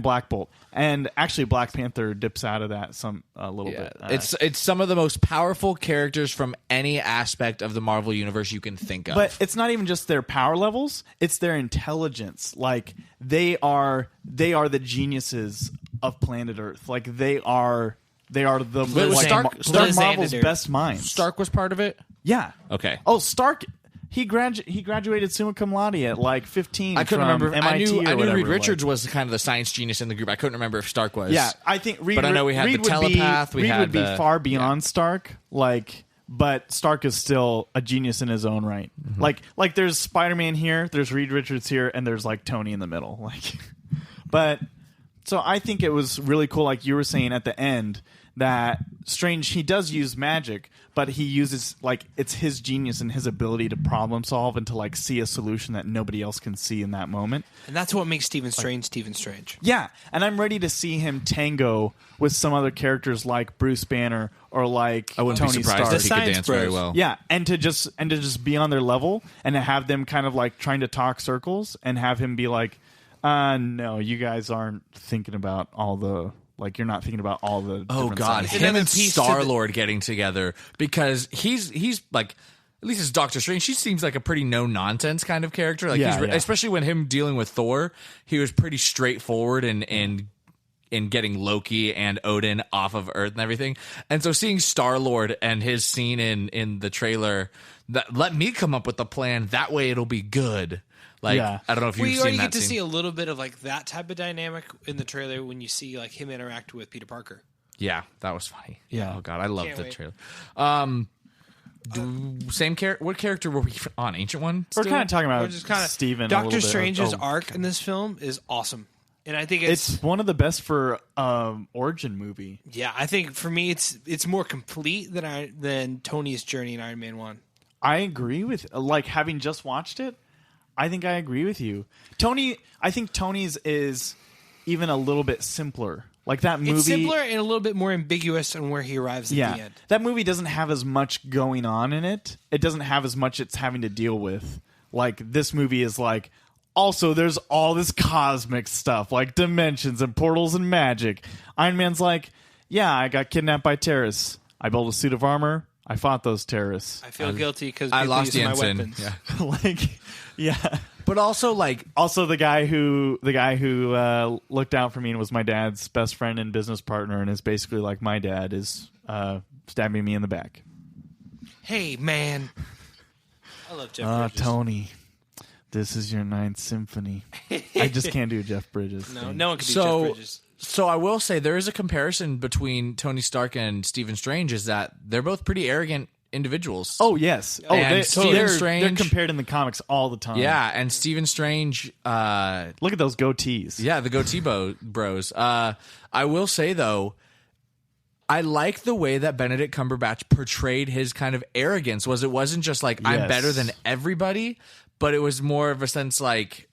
S1: Black Bolt. And actually, Black Panther dips out of that a little bit.
S3: It's some of the most powerful characters from any aspect of the Marvel universe you can think of.
S1: But it's not even just their power levels; it's their intelligence. Like they are the geniuses of planet Earth. Like they are the
S3: was
S1: like,
S3: Stark-
S1: Stark
S2: Liz
S1: Marvel's
S2: Anderson.
S1: best minds.
S3: Stark was part of it.
S1: Yeah.
S3: Okay.
S1: Oh, Stark. He graduated summa cum laude at like 15.
S3: I couldn't
S1: from
S3: remember.
S1: MIT
S3: I knew
S1: whatever,
S3: Reed
S1: like-
S3: Richards was kind of the science genius in the group. I couldn't remember if Stark was.
S1: Yeah, I think Reed.
S3: But I know we had
S1: Reed
S3: the
S1: would
S3: telepath, we
S1: Reed
S3: had
S1: would be
S3: the-
S1: far beyond Stark. But Stark is still a genius in his own right.
S3: Mm-hmm.
S1: Like there's Spider-Man here, there's Reed Richards here, and there's like Tony in the middle. Like, but so I think it was really cool. Like you were saying at the end, that Strange, he does use magic, but he uses like it's his genius and his ability to problem solve and to like see a solution that nobody else can see in that moment.
S2: And that's what makes Stephen Strange.
S1: Yeah, and I'm ready to see him tango with some other characters like Bruce Banner or like
S3: I wouldn't
S1: Tony
S3: be surprised
S1: Stark.
S3: if he could
S2: Science
S3: dance very
S2: bros.
S3: well.
S1: Yeah, and to just be on their level and to have them kind of like trying to talk circles and have him be like, no, you guys aren't thinking about all the you're not thinking about all the.
S3: Oh
S1: different
S3: God,
S1: sides.
S3: him
S2: Another
S3: and
S2: piece to the-
S3: Star-Lord getting together because he's like. At least as Doctor Strange, he seems like a pretty no-nonsense kind of character. Like
S1: Yeah, yeah.
S3: Especially when him dealing with Thor, he was pretty straightforward in getting Loki and Odin off of Earth and everything. And so seeing Star-Lord and his scene in the trailer, that let me come up with the plan. That way it'll be good. Like
S1: Yeah.
S3: I don't know if you've
S2: We
S3: seen
S2: already
S3: that
S2: get to
S3: scene.
S2: see a little bit of like that type of dynamic in the trailer when you see like him interact with Peter Parker.
S3: Yeah, that was funny.
S1: Yeah.
S3: Oh God, I love
S2: Can't
S3: the
S2: wait.
S3: trailer. Same character. What character were we on? Ancient One.
S1: We're
S3: still?
S1: kind of talking
S2: We're
S1: about
S2: just kind of
S1: Steven. a
S2: Doctor
S1: little bit.
S2: Strange's
S1: Oh,
S2: arc in this film is awesome, and I think it's
S1: It's one of the best for origin movie.
S2: yeah. I think for me, it's more complete than Tony's journey in Iron Man 1.
S1: I agree with having just watched it. I think I agree with you, Tony. I think Tony's is even a little bit simpler. Like that movie,
S2: It's simpler and a little bit more ambiguous on where he arrives at the end.
S1: That movie doesn't have as much going on in it. It doesn't have as much it's having to deal with. Like this movie is like, also there's all this cosmic stuff, like dimensions and portals and magic. Iron Man's like, yeah, I got kidnapped by terrorists. I built a suit of armor. I fought those terrorists.
S2: I feel guilty because
S3: I lost the
S2: my
S3: ensign.
S2: weapons.
S3: Yeah.
S1: Like, yeah.
S3: But also, like,
S1: the guy who looked out for me and was my dad's best friend and business partner and is basically like my dad is stabbing me in the back.
S2: Hey, man. I love Jeff Bridges.
S1: Tony, this is your Ninth Symphony. I just can't do Jeff Bridges.
S2: No one can do
S3: So-
S2: Jeff Bridges.
S3: so I will say there is a comparison between Tony Stark and Stephen Strange is that they're both pretty arrogant individuals.
S1: Oh yes. Oh,
S3: And Stephen
S1: they're
S3: Strange-
S1: compared in the comics all the time.
S3: yeah, and Stephen Strange,
S1: Look at those goatees.
S3: yeah, the goatee bros. I will say though, I like the way that Benedict Cumberbatch portrayed his kind of arrogance. It wasn't just like I'm
S1: Yes.
S3: better than everybody, but it was more of a sense like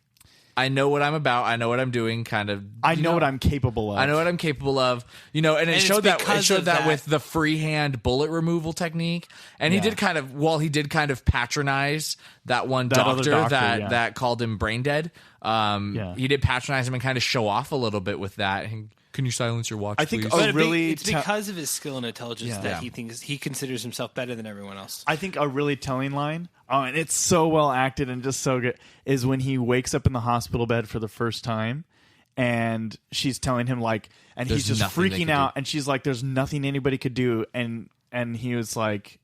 S3: I know what I'm about, I know what I'm doing, kind of.
S1: I know what I'm capable of.
S3: I know what I'm capable of, and it
S2: it's
S3: showed that
S2: because of that-
S3: with the freehand bullet removal technique, and he
S1: Yeah.
S3: did kind of patronize that one
S1: That other
S3: doctor,
S1: doctor, yeah.
S3: that called him brain dead. He did patronize him and kind of show off a little bit with that. And, can you silence your watch,
S1: I think
S3: please?
S1: a
S2: But
S1: really
S2: it's because of his skill and intelligence
S1: Yeah.
S2: that
S3: Yeah.
S2: he thinks he considers himself better than everyone else.
S1: I think a really telling line, and it's so well acted and just so good, is when he wakes up in the hospital bed for the first time, and she's telling him like, and
S3: There's
S1: he's just
S3: nothing they
S1: freaking
S3: could
S1: out,
S3: do.
S1: and she's like, "There's nothing anybody could do," and he's like,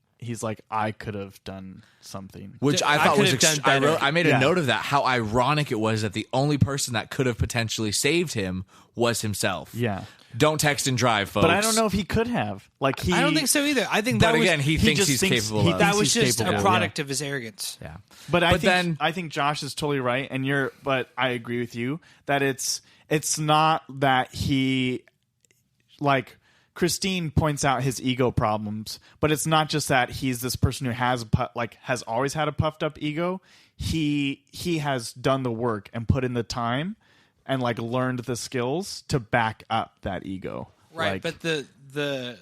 S1: I could have done something.
S3: Which
S2: I
S3: I thought
S2: could
S3: was
S2: have done
S3: I
S2: better.
S3: wrote. I made a
S1: Yeah.
S3: note of that. How ironic it was that the only person that could have potentially saved him was himself.
S1: Yeah.
S3: Don't text and drive, folks.
S1: But I don't know if he could have. Like
S2: I don't think so either. I think
S3: But
S2: that
S3: again,
S2: was
S3: he thinks
S1: just
S3: he's
S1: thinks
S3: capable.
S1: he
S3: of.
S2: that
S1: thinks
S2: was
S1: he's
S2: just
S1: capable,
S2: a
S1: yeah.
S2: product of his arrogance.
S3: Yeah.
S1: But
S3: then
S1: I think Josh is totally right, and but I agree with you that it's not that he, like Christine points out his ego problems, but it's not just that he's this person who has always had a puffed up ego. He has done the work and put in the time and like learned the skills to back up that ego.
S2: Right,
S1: Like,
S2: but the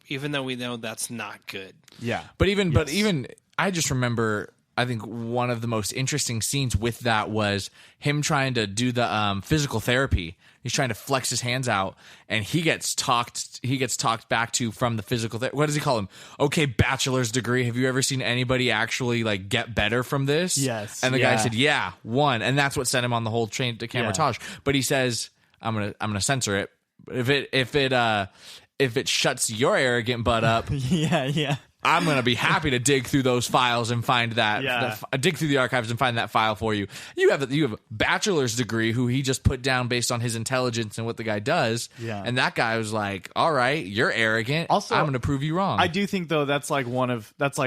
S2: even though we know that's not good.
S1: yeah,
S3: But even I just remember I think one of the most interesting scenes with that was him trying to do the physical therapy. He's trying to flex his hands out, and he gets talked back to from the physical what does he call him? Okay, bachelor's degree. Have you ever seen anybody actually like get better from this?
S1: Yes,
S3: And the guy
S1: yeah.
S3: said, "Yeah, one." And that's what sent him on the whole train to Camertage. But he says, I'm gonna censor it. If it shuts your arrogant butt up,
S1: yeah.
S3: I'm going to be happy to dig through those files and find that,
S1: Yeah.
S3: dig through the archives and find that file for you. You have a bachelor's degree who he just put down based on his intelligence and what the guy does.
S1: Yeah.
S3: And that guy was like, all right, you're arrogant.
S1: Also,
S3: I'm going to prove you wrong.
S1: I do think though that's like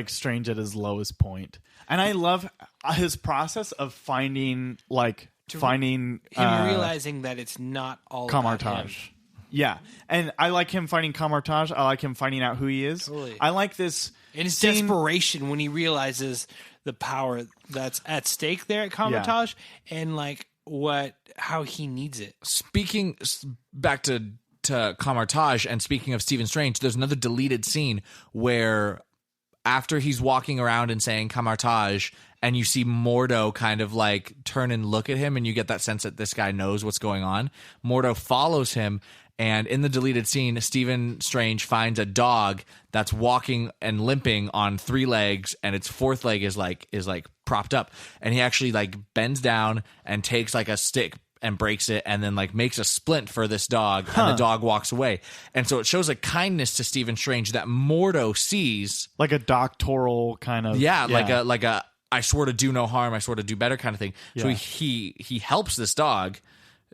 S1: Strange at his lowest point, and I love his process of finding
S2: Him realizing that it's not all about him.
S1: Camartage. Yeah, and I like him finding Camartage. I like him finding out who he is.
S2: Totally.
S1: I like this
S2: And his
S1: scene-
S2: desperation when he realizes the power that's at stake there at Camartage and like how he needs it.
S3: Speaking back to Camartage and speaking of Stephen Strange, there's another deleted scene where after he's walking around and saying Camartage, and you see Mordo kind of like turn and look at him, and you get that sense that this guy knows what's going on. Mordo follows him, and in the deleted scene, Stephen Strange finds a dog that's walking and limping on 3 legs, and its 4th leg is like propped up, and he actually like bends down and takes like a stick and breaks it, and then like makes a splint for this dog, and the dog walks away. And so it shows a kindness to Stephen Strange that Mordo sees,
S1: like a doctoral kind of
S3: like a I swore to do no harm, I swore to do better kind of thing. So
S1: Yeah.
S3: he helps this dog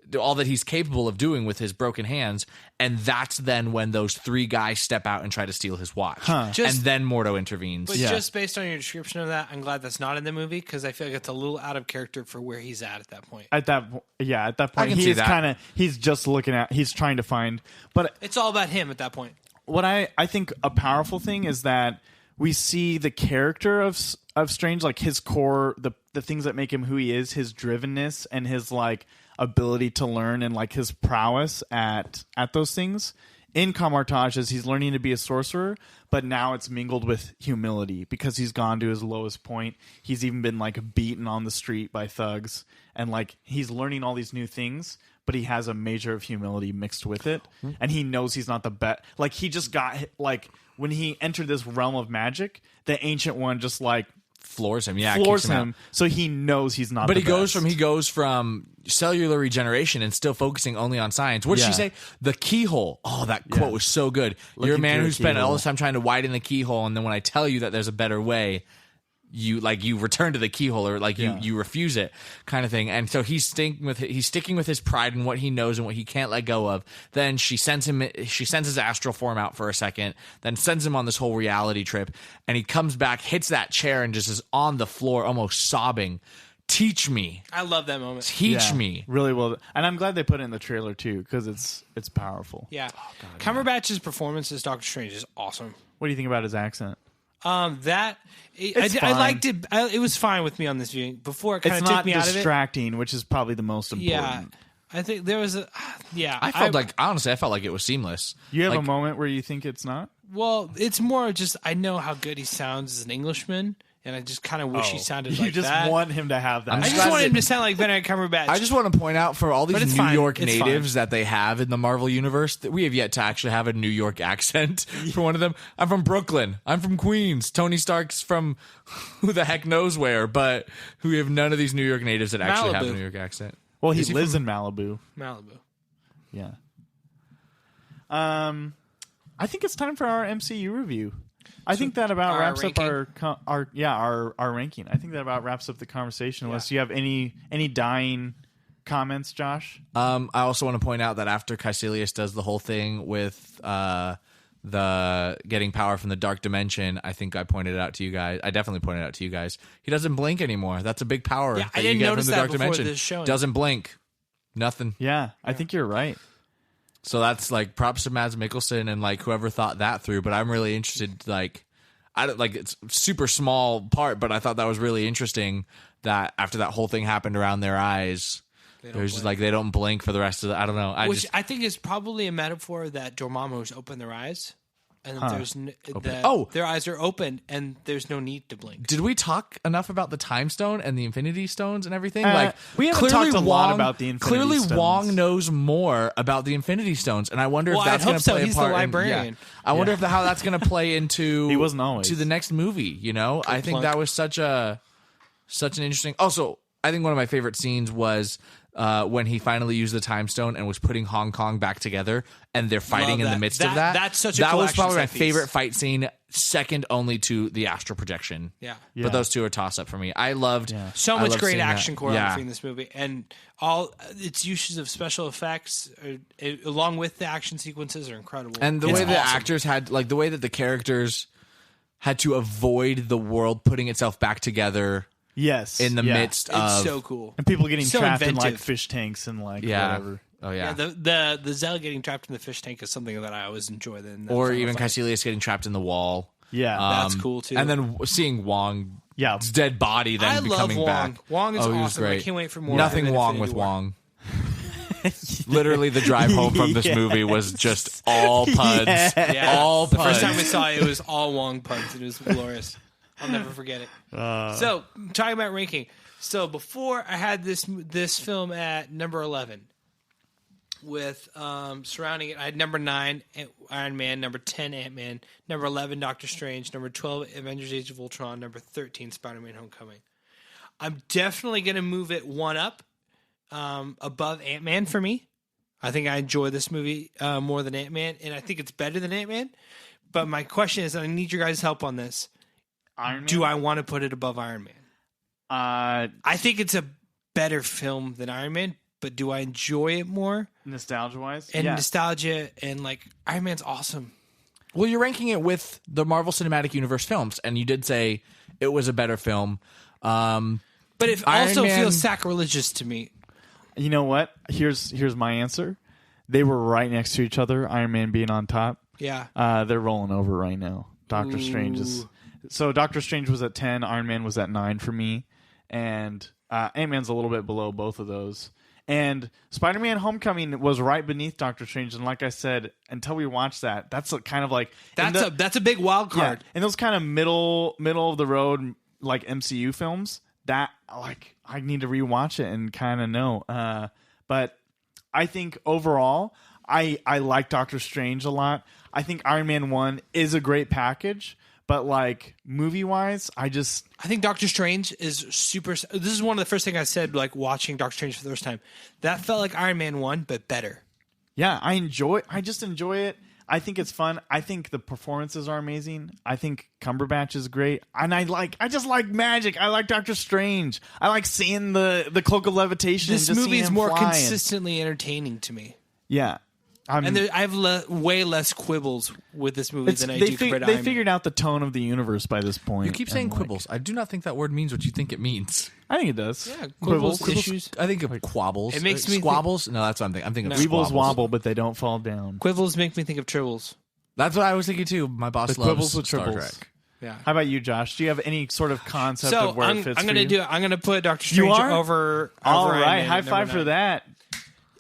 S3: do all that he's capable of doing with his broken hands, and that's then when those 3 guys step out and try to steal his watch. And then Mordo intervenes.
S2: But just based on your description of that, I'm glad that's not in the movie because I feel like it's a little out of character for where he's at that point.
S1: At that point,
S3: can see
S1: he's
S3: that.
S1: he's just he's trying to find. But
S2: It's all about him at that point.
S1: what I think a powerful thing is that we see the character of Strange, like his core, the things that make him who he is, his drivenness and his like ability to learn and like his prowess at those things. In Camartages, he's learning to be a sorcerer, but now it's mingled with humility because he's gone to his lowest point. He's even been like beaten on the street by thugs, and like he's learning all these new things, but he has a measure of humility mixed with it, and he knows he's not the best. Like he just got like when he entered this realm of magic, the Ancient One just like
S3: floors him,
S1: floors
S3: kicks him
S1: him,
S3: out.
S1: so he knows he's not.
S3: But
S1: the
S3: he goes from cellular regeneration and still focusing only on science. What did she say? The keyhole. Oh, that quote was so good. You're a man who spent all this time trying to widen the keyhole, and then when I tell you that there's a better way, you return to the keyhole, or like you refuse it, kind of thing. And so he's sticking with his pride and what he knows and what he can't let go of. Then she sends his astral form out for a second, then sends him on this whole reality trip, and he comes back, hits that chair, and just is on the floor almost sobbing. Teach me.
S2: I love that moment.
S3: Teach me.
S1: Really well. And I'm glad they put it in the trailer too, because it's powerful.
S2: Yeah. Cumberbatch's performance as Doctor Strange is awesome.
S1: What do you think about his accent?
S2: I liked it. It was fine with me on this viewing. Before it kind of took me out of it.
S1: It's not distracting, which is probably the most important.
S2: Yeah, I think there was
S3: I felt like it was seamless.
S1: You have
S3: like,
S1: a moment where you think it's not?
S2: Well, it's more just I know how good he sounds as an Englishman, and I just kind of wish he sounded like that.
S1: You just want him to have that.
S2: I just want him to sound like Benedict Cumberbatch.
S3: I just want to point out for all these New York natives that they have in the Marvel Universe, that we have yet to actually have a New York accent for one of them. I'm from Brooklyn. I'm from Queens. Tony Stark's from who the heck knows where, but we have none of these New York natives that actually have a New York accent.
S1: Well, he lives in Malibu. Yeah. I think it's time for our MCU review. I think that about wraps up our ranking. I think that about wraps up the conversation. Unless you have any dying comments, Josh.
S3: I also want to point out that after Caecilius does the whole thing with the getting power from the dark dimension, I think I pointed it out to you guys. I definitely pointed it out to you guys. He doesn't blink anymore. That's a big power.
S2: Yeah,
S3: that
S2: I didn't
S3: you get
S2: notice
S3: from the
S2: that
S3: dark
S2: before
S3: dimension.
S2: this showing.
S3: Doesn't blink. Nothing.
S1: Yeah, I think you're right.
S3: So that's like props to Mads Mikkelsen and like whoever thought that through. But I'm really interested. Like, I don't like it's super small part, but I thought that was really interesting that after that whole thing happened around their eyes, there's just like they don't blink for the rest of the. I don't know.
S2: I think is probably a metaphor that Dormammu's open their eyes. And their eyes are open, and there's no need to blink.
S3: Did we talk enough about the Time Stone and the Infinity Stones and everything?
S1: We haven't talked a lot about the Infinity Stones.
S3: Clearly, Wong knows more about the Infinity Stones, and I wonder if that's going to play a part.
S2: He's the librarian.
S3: I wonder if how that's going to play into.
S1: He wasn't always
S3: to the next movie. You know, I think that was such an interesting. Also, I think one of my favorite scenes was. When he finally used the Time Stone and was putting Hong Kong back together, and they're fighting in the midst of that.
S2: That's such a cool
S3: was probably my
S2: piece.
S3: favorite fight scene, second only to the astral projection.
S2: Yeah.
S3: But those two are toss up for me. I loved
S2: so much great
S3: seeing
S2: action
S3: that.
S2: choreography in this movie, and all its uses of special effects, along with the action sequences, are incredible.
S3: And the way the actors had, like the way that the characters had to avoid the world putting itself back together.
S1: Yes,
S3: in the midst of
S2: it's so cool,
S1: and people getting trapped in like fish tanks and like whatever.
S3: Oh yeah,
S2: the Zell getting trapped in the fish tank is something that I always enjoy.
S3: Or even Caecilius getting trapped in the wall.
S1: Yeah,
S2: that's cool too.
S3: And then seeing Wong's dead body then becoming
S2: Wong.
S3: back.
S2: Wong is awesome. Great. I can't wait for more.
S3: Nothing Wong with Wong. Literally, the drive home from this movie was just all puns.
S2: Yeah.
S3: All puns.
S2: The first time we saw it, it was all Wong puns. It was glorious. I'll never forget it. So, talking about ranking. So, before I had this film at number 11 with surrounding it, I had number 9, Iron Man, number 10, Ant-Man, number 11, Doctor Strange, number 12, Avengers Age of Ultron, number 13, Spider-Man Homecoming. I'm definitely going to move it one up above Ant-Man for me. I think I enjoy this movie more than Ant-Man, and I think it's better than Ant-Man. But my question is, and I need your guys' help on this. Do I want to put it above Iron Man? I think it's a better film than Iron Man, but do I enjoy it more?
S1: Nostalgia-wise?
S2: And nostalgia, and like, Iron Man's awesome.
S3: Well, you're ranking it with the Marvel Cinematic Universe films, and you did say it was a better film.
S2: But it also feels sacrilegious to me.
S1: You know what? Here's my answer. They were right next to each other, Iron Man being on top.
S2: Yeah.
S1: They're rolling over right now. Doctor Strange is... So Doctor Strange was at 10, Iron Man was at 9 for me, and Ant-Man's a little bit below both of those. And Spider-Man: Homecoming was right beneath Doctor Strange, and like I said, until we watched that, that's kind of like
S2: that's a big wild card.
S1: Yeah, and those kind of middle of the road like MCU films that like I need to rewatch it and kind of know. But I think overall, I like Doctor Strange a lot. I think Iron Man 1 is a great package. But like movie wise, I
S2: think Doctor Strange is super. This is one of the first things I said, like watching Doctor Strange for the first time. That felt like Iron Man 1, but better.
S1: Yeah, I just enjoy it. I think it's fun. I think the performances are amazing. I think Cumberbatch is great, and I just like magic. I like Doctor Strange. I like seeing the cloak of levitation.
S2: This
S1: and just
S2: movie is
S1: seeing him
S2: more
S1: flying.
S2: consistently entertaining to me.
S1: Yeah.
S2: And I have way less quibbles with this movie than I do compared to
S1: They
S2: Iron
S1: figured out the tone of the universe by this point.
S3: You keep saying quibbles. I do not think that word means what you think it means.
S1: I think it does.
S2: Yeah, quibbles, issues.
S3: I think of quabbles.
S2: It makes me
S3: squabbles. No, that's what I'm thinking. I'm thinking of
S1: Weebles
S3: squabbles.
S1: wobble, but they don't fall down.
S2: Quibbles make me think of tribbles.
S3: That's what I was thinking too. My boss
S1: The
S3: loves
S1: quibbles with
S3: Star
S1: tribbles.
S3: Trek.
S2: Yeah.
S1: How about you, Josh? Do you have any sort of concept
S2: So
S1: of where
S2: I'm
S1: it fits
S2: going
S1: for
S2: to
S1: you?
S2: do it. I'm going to put Doctor Strange over.
S1: All
S2: Iron
S1: right,
S2: Man
S1: high
S2: at
S1: five
S2: number
S1: for
S2: 9.
S1: that.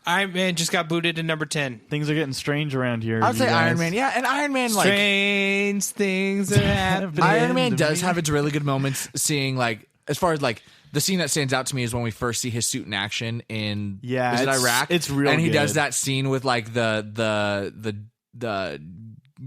S2: Iron Man just got booted to number 10.
S1: Things are getting strange around here.
S3: I would
S1: you
S3: say
S1: guys.
S3: Iron Man. Yeah, and Iron Man like
S2: Strange things are happening.
S3: Iron Man
S1: to
S3: does
S1: me.
S3: have its really good moments. Seeing like as far as like the scene that stands out to me is when we first see his suit in action in
S1: Yeah,
S3: is it
S1: it's-
S3: Iraq?
S1: it's real
S3: and he does
S1: good.
S3: that scene with like the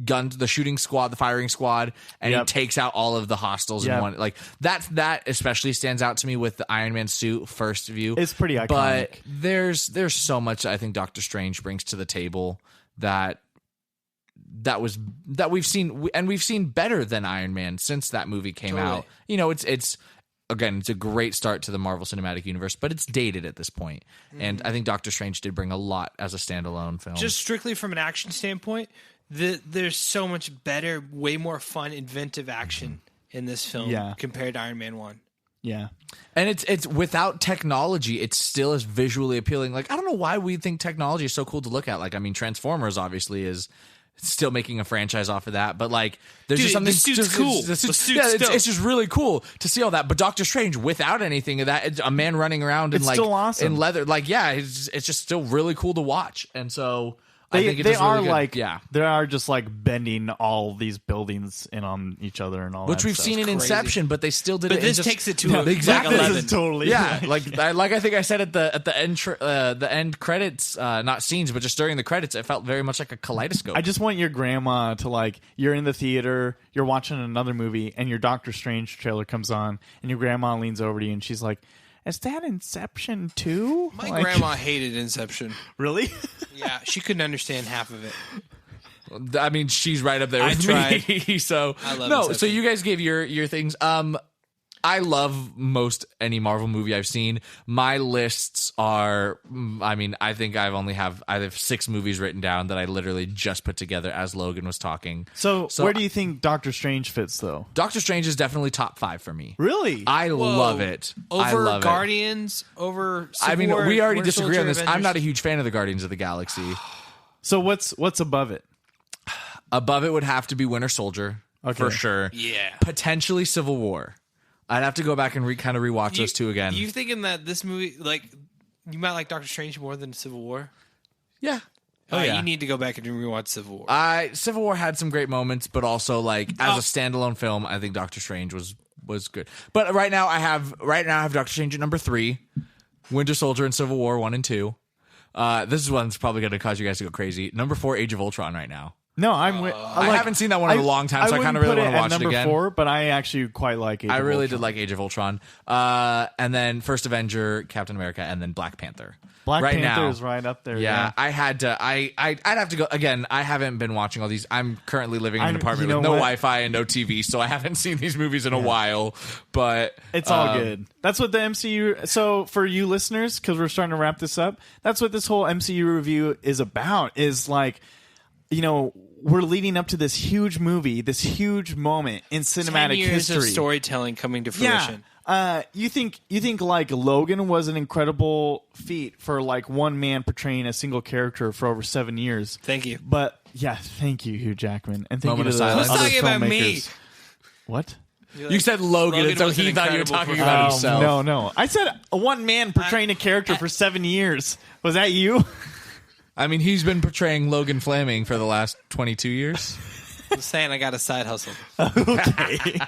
S3: guns, the shooting squad, the firing squad, and
S1: Yep.
S3: he takes out all of the hostiles in
S1: Yep.
S3: one. Like that especially stands out to me with the Iron Man suit first view.
S1: It's pretty iconic.
S3: But there's so much I think Doctor Strange brings to the table that we've seen, and we've seen better than Iron Man since that movie came
S2: Totally.
S3: out. You know, it's again, it's a great start to the Marvel Cinematic Universe, but it's dated at this point. And I think Doctor Strange did bring a lot as a standalone film.
S2: Just strictly from an action standpoint, there's so much better, way more fun, inventive action in this film
S1: Yeah.
S2: compared to Iron Man 1.
S1: Yeah.
S3: And it's without technology, it still is visually appealing. Like, I don't know why we think technology is so cool to look at. Like, I mean, Transformers obviously is still making a franchise off of that, but like, there's
S2: Dude,
S3: just something.
S2: the suit's
S3: just,
S2: cool.
S3: The suit's,
S2: The suit's
S3: yeah,
S2: dope.
S3: it's just really cool to see all that. But Doctor Strange, without anything of that, it's a man running around in
S1: It's
S3: like
S1: still awesome.
S3: in leather. Like, yeah, it's just still really cool to watch. And so I think it
S1: They
S3: does really
S1: are
S3: good.
S1: like
S3: yeah.
S1: they are just like bending all these buildings in on each other and all
S3: Which
S1: that
S3: we've
S1: stuff.
S3: seen in
S2: crazy.
S3: Inception, but they still did
S2: But
S3: it.
S2: this
S3: in just,
S2: takes it to
S3: Yeah,
S2: a,
S3: exactly.
S2: like
S1: This
S2: 11.
S1: is totally
S3: Yeah, like I think I said at the end the end credits, not scenes, but just during the credits, it felt very much like a kaleidoscope.
S1: I just want your grandma to like you're in the theater, you're watching another movie, and your Doctor Strange trailer comes on, and your grandma leans over to you and she's like, "Is that Inception too?"
S2: My
S1: Like,
S2: grandma hated Inception.
S1: really?
S2: Yeah, she couldn't understand half of it.
S3: I mean, she's right up there
S2: I
S3: with
S2: tried.
S3: me. So
S2: I love
S3: no.
S2: Inception.
S3: So you guys gave your things. I love most any Marvel movie I've seen. My lists are, I mean, I think I have 6 movies written down that I literally just put together as Logan was talking.
S1: So where do you think Doctor Strange fits though?
S3: Doctor Strange is definitely top 5 for me.
S1: Really?
S3: I love it. I
S2: Over
S3: love it.
S2: Guardians, over Civil
S3: I mean,
S2: War,
S3: we already
S2: Winter
S3: disagree
S2: Soldier,
S3: on this. I'm
S2: Avengers.
S3: not a huge fan of the Guardians of the Galaxy.
S1: So what's above it?
S3: Above it would have to be Winter Soldier, for sure.
S2: Yeah.
S3: Potentially Civil War. I'd have to go back and kind of rewatch those two again.
S2: You thinking that this movie, like, you might like Doctor Strange more than Civil War?
S3: yeah. Oh, yeah.
S2: You need to go back and rewatch Civil War.
S3: Civil War had some great moments, but also like as a standalone film, I think Doctor Strange was good. But right now I have Doctor Strange at number 3, Winter Soldier and Civil War 1 and 2. This is one that's probably going to cause you guys to go crazy. Number 4, Age of Ultron right now.
S1: No,
S3: I haven't seen that one in a long time, so I kind of really want to watch it
S1: number
S3: again.
S1: 4, but I actually quite like it.
S3: I really did like Age of Ultron. And then First Avenger, Captain America, and then Black Panther.
S1: Black
S3: right
S1: Panther
S3: now,
S1: is right up there.
S3: Yeah, I had to. I'd have to go again. I haven't been watching all these. I'm currently living in an apartment with no Wi-Fi and no TV, so I haven't seen these movies in a while. But
S1: It's all good. That's what the MCU. So for you listeners, because we're starting to wrap this up, that's what this whole MCU review is about. Is like, you know, we're leading up to this huge movie, this huge moment in
S2: 10
S1: cinematic
S2: years
S1: history.
S2: of storytelling coming to fruition.
S1: You think like Logan was an incredible feat for like one man portraying a single character for over 7 years.
S2: Thank you.
S1: But yeah, thank you, Hugh Jackman, and thank
S3: Moment
S1: you
S3: of
S1: to the
S3: silence.
S1: other
S2: Let's talk about me.
S1: filmmakers. What?
S3: You said Logan, and so
S2: was an
S3: he thought you were
S2: incredible
S3: talking about
S2: performance.
S3: himself.
S1: No. I said one man portraying a character for 7 years. Was that you?
S3: I mean, he's been portraying Logan Flaming for the last 22 years.
S2: I'm saying I got a side hustle.
S1: Okay.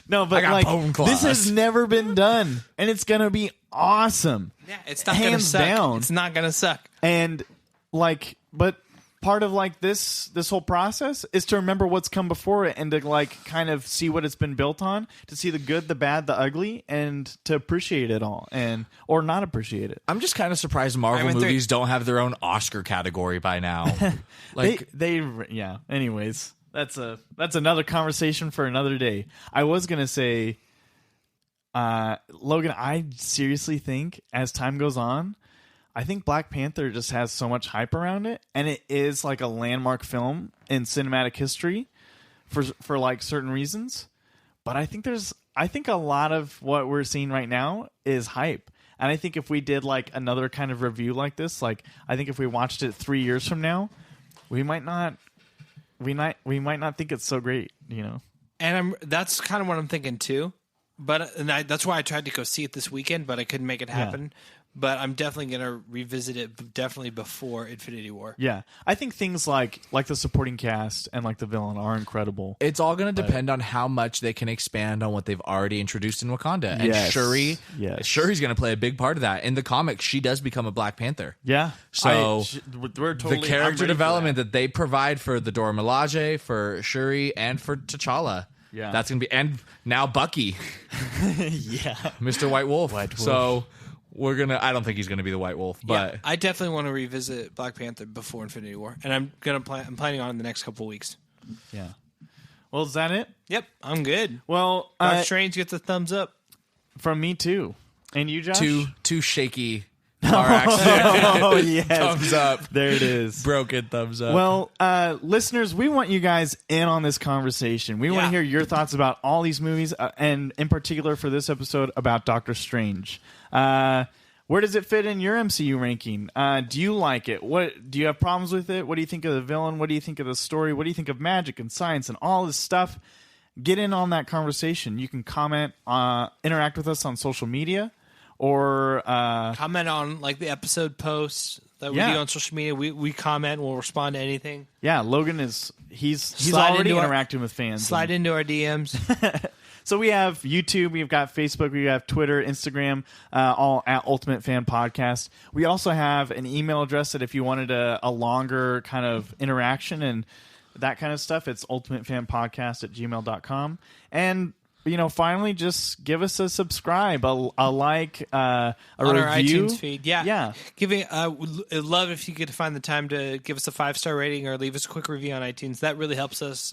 S1: No, but
S3: I got
S1: like
S3: bone claws.
S1: this has never been done, and it's gonna be awesome.
S2: Yeah, it's not gonna
S1: Hands
S2: suck.
S1: down.
S2: It's not gonna suck.
S1: And like, but part of like this whole process is to remember what's come before it and to like kind of see what it's been built on, to see the good, the bad, the ugly, and to appreciate it all, and or not appreciate it.
S3: I'm just kind of surprised Marvel
S2: Iron Man
S3: movies don't have their own Oscar category by now. Like,
S1: they yeah. Anyways, that's another conversation for another day. I was gonna say, Logan, I seriously think as time goes on, I think Black Panther just has so much hype around it, and it is like a landmark film in cinematic history for like certain reasons. But I think a lot of what we're seeing right now is hype. And I think if we did like another kind of review like this, like I think if we watched it 3 years from now, we might not think it's so great, you know.
S2: And that's kind of what I'm thinking too. But that's why I tried to go see it this weekend, but I couldn't make it happen. But I'm definitely going to revisit it definitely before Infinity War.
S1: Yeah. I think things like the supporting cast and like the villain are incredible.
S3: it's all going to depend on how much they can expand on what they've already introduced in Wakanda. And
S1: Yes.
S3: Shuri's
S1: Yes.
S3: going to play a big part of that. In the comics, she does become a Black Panther.
S1: Yeah.
S3: So
S1: we're totally
S3: the character development that they provide for the Dora Milaje, for Shuri, and for T'Challa.
S1: Yeah.
S3: That's going to be, and now Bucky,
S1: yeah.
S3: Mr. White Wolf.
S1: White Wolf.
S3: So I don't think he's going to be the White Wolf, but
S2: Yeah, I definitely want to revisit Black Panther before Infinity War, and I'm planning on it in the next couple of weeks.
S1: Yeah. Well, is that it?
S2: Yep, I'm good.
S1: Well,
S2: Doctor Strange gets a thumbs up.
S1: from me too. And you, Josh?
S3: two shaky car accident.
S1: Oh, yes.
S3: Thumbs up.
S1: There it is.
S3: Broken thumbs up.
S1: Well, listeners, we want you guys in on this conversation. We want to
S2: Yeah.
S1: hear your thoughts about all these movies, and in particular for this episode about Doctor Strange. Where does it fit in your MCU ranking? Do you like it? What do you have problems with it? What do you think of the villain? What do you think of the story? What do you think of magic and science and all this stuff? Get in on that conversation. You can comment, interact with us on social media, or
S2: Comment on like the episode posts that we do on social media. We comment. We'll respond to anything.
S1: yeah, Logan he's
S2: Slide
S1: already
S2: into our-
S1: interacting with fans.
S2: Slide into our DMs.
S1: So we have YouTube, we've got Facebook, we have Twitter, Instagram, all at Ultimate Fan Podcast. We also have an email address that if you wanted a longer kind of interaction and that kind of stuff, it's ultimatefanpodcast@gmail.com. And, you know, finally, just give us a subscribe, a like, a
S2: on
S1: review.
S2: our iTunes feed. Yeah.
S1: Yeah.
S2: Would love if you could find the time to give us a 5-star rating or leave us a quick review on iTunes. That really helps us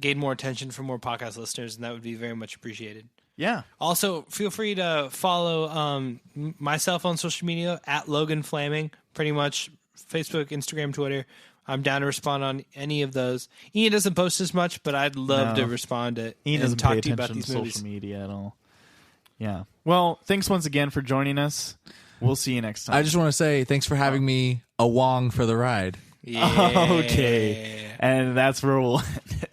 S2: gain more attention from more podcast listeners, and that would be very much appreciated.
S1: Yeah.
S2: Also, feel free to follow myself on social media at Logan Flaming, pretty much Facebook, Instagram, Twitter. I'm down to respond on any of those. Ian doesn't post as much, but I'd love to respond to
S1: Ian
S2: and
S1: doesn't
S2: talk
S1: pay
S2: to you about
S1: attention
S2: these
S1: to
S2: movies.
S1: social media at all. Yeah. Well, thanks once again for joining us. We'll see you next time.
S3: I just want to say thanks for having me along for the ride.
S2: Yeah.
S1: Okay. And that's where we'll end it.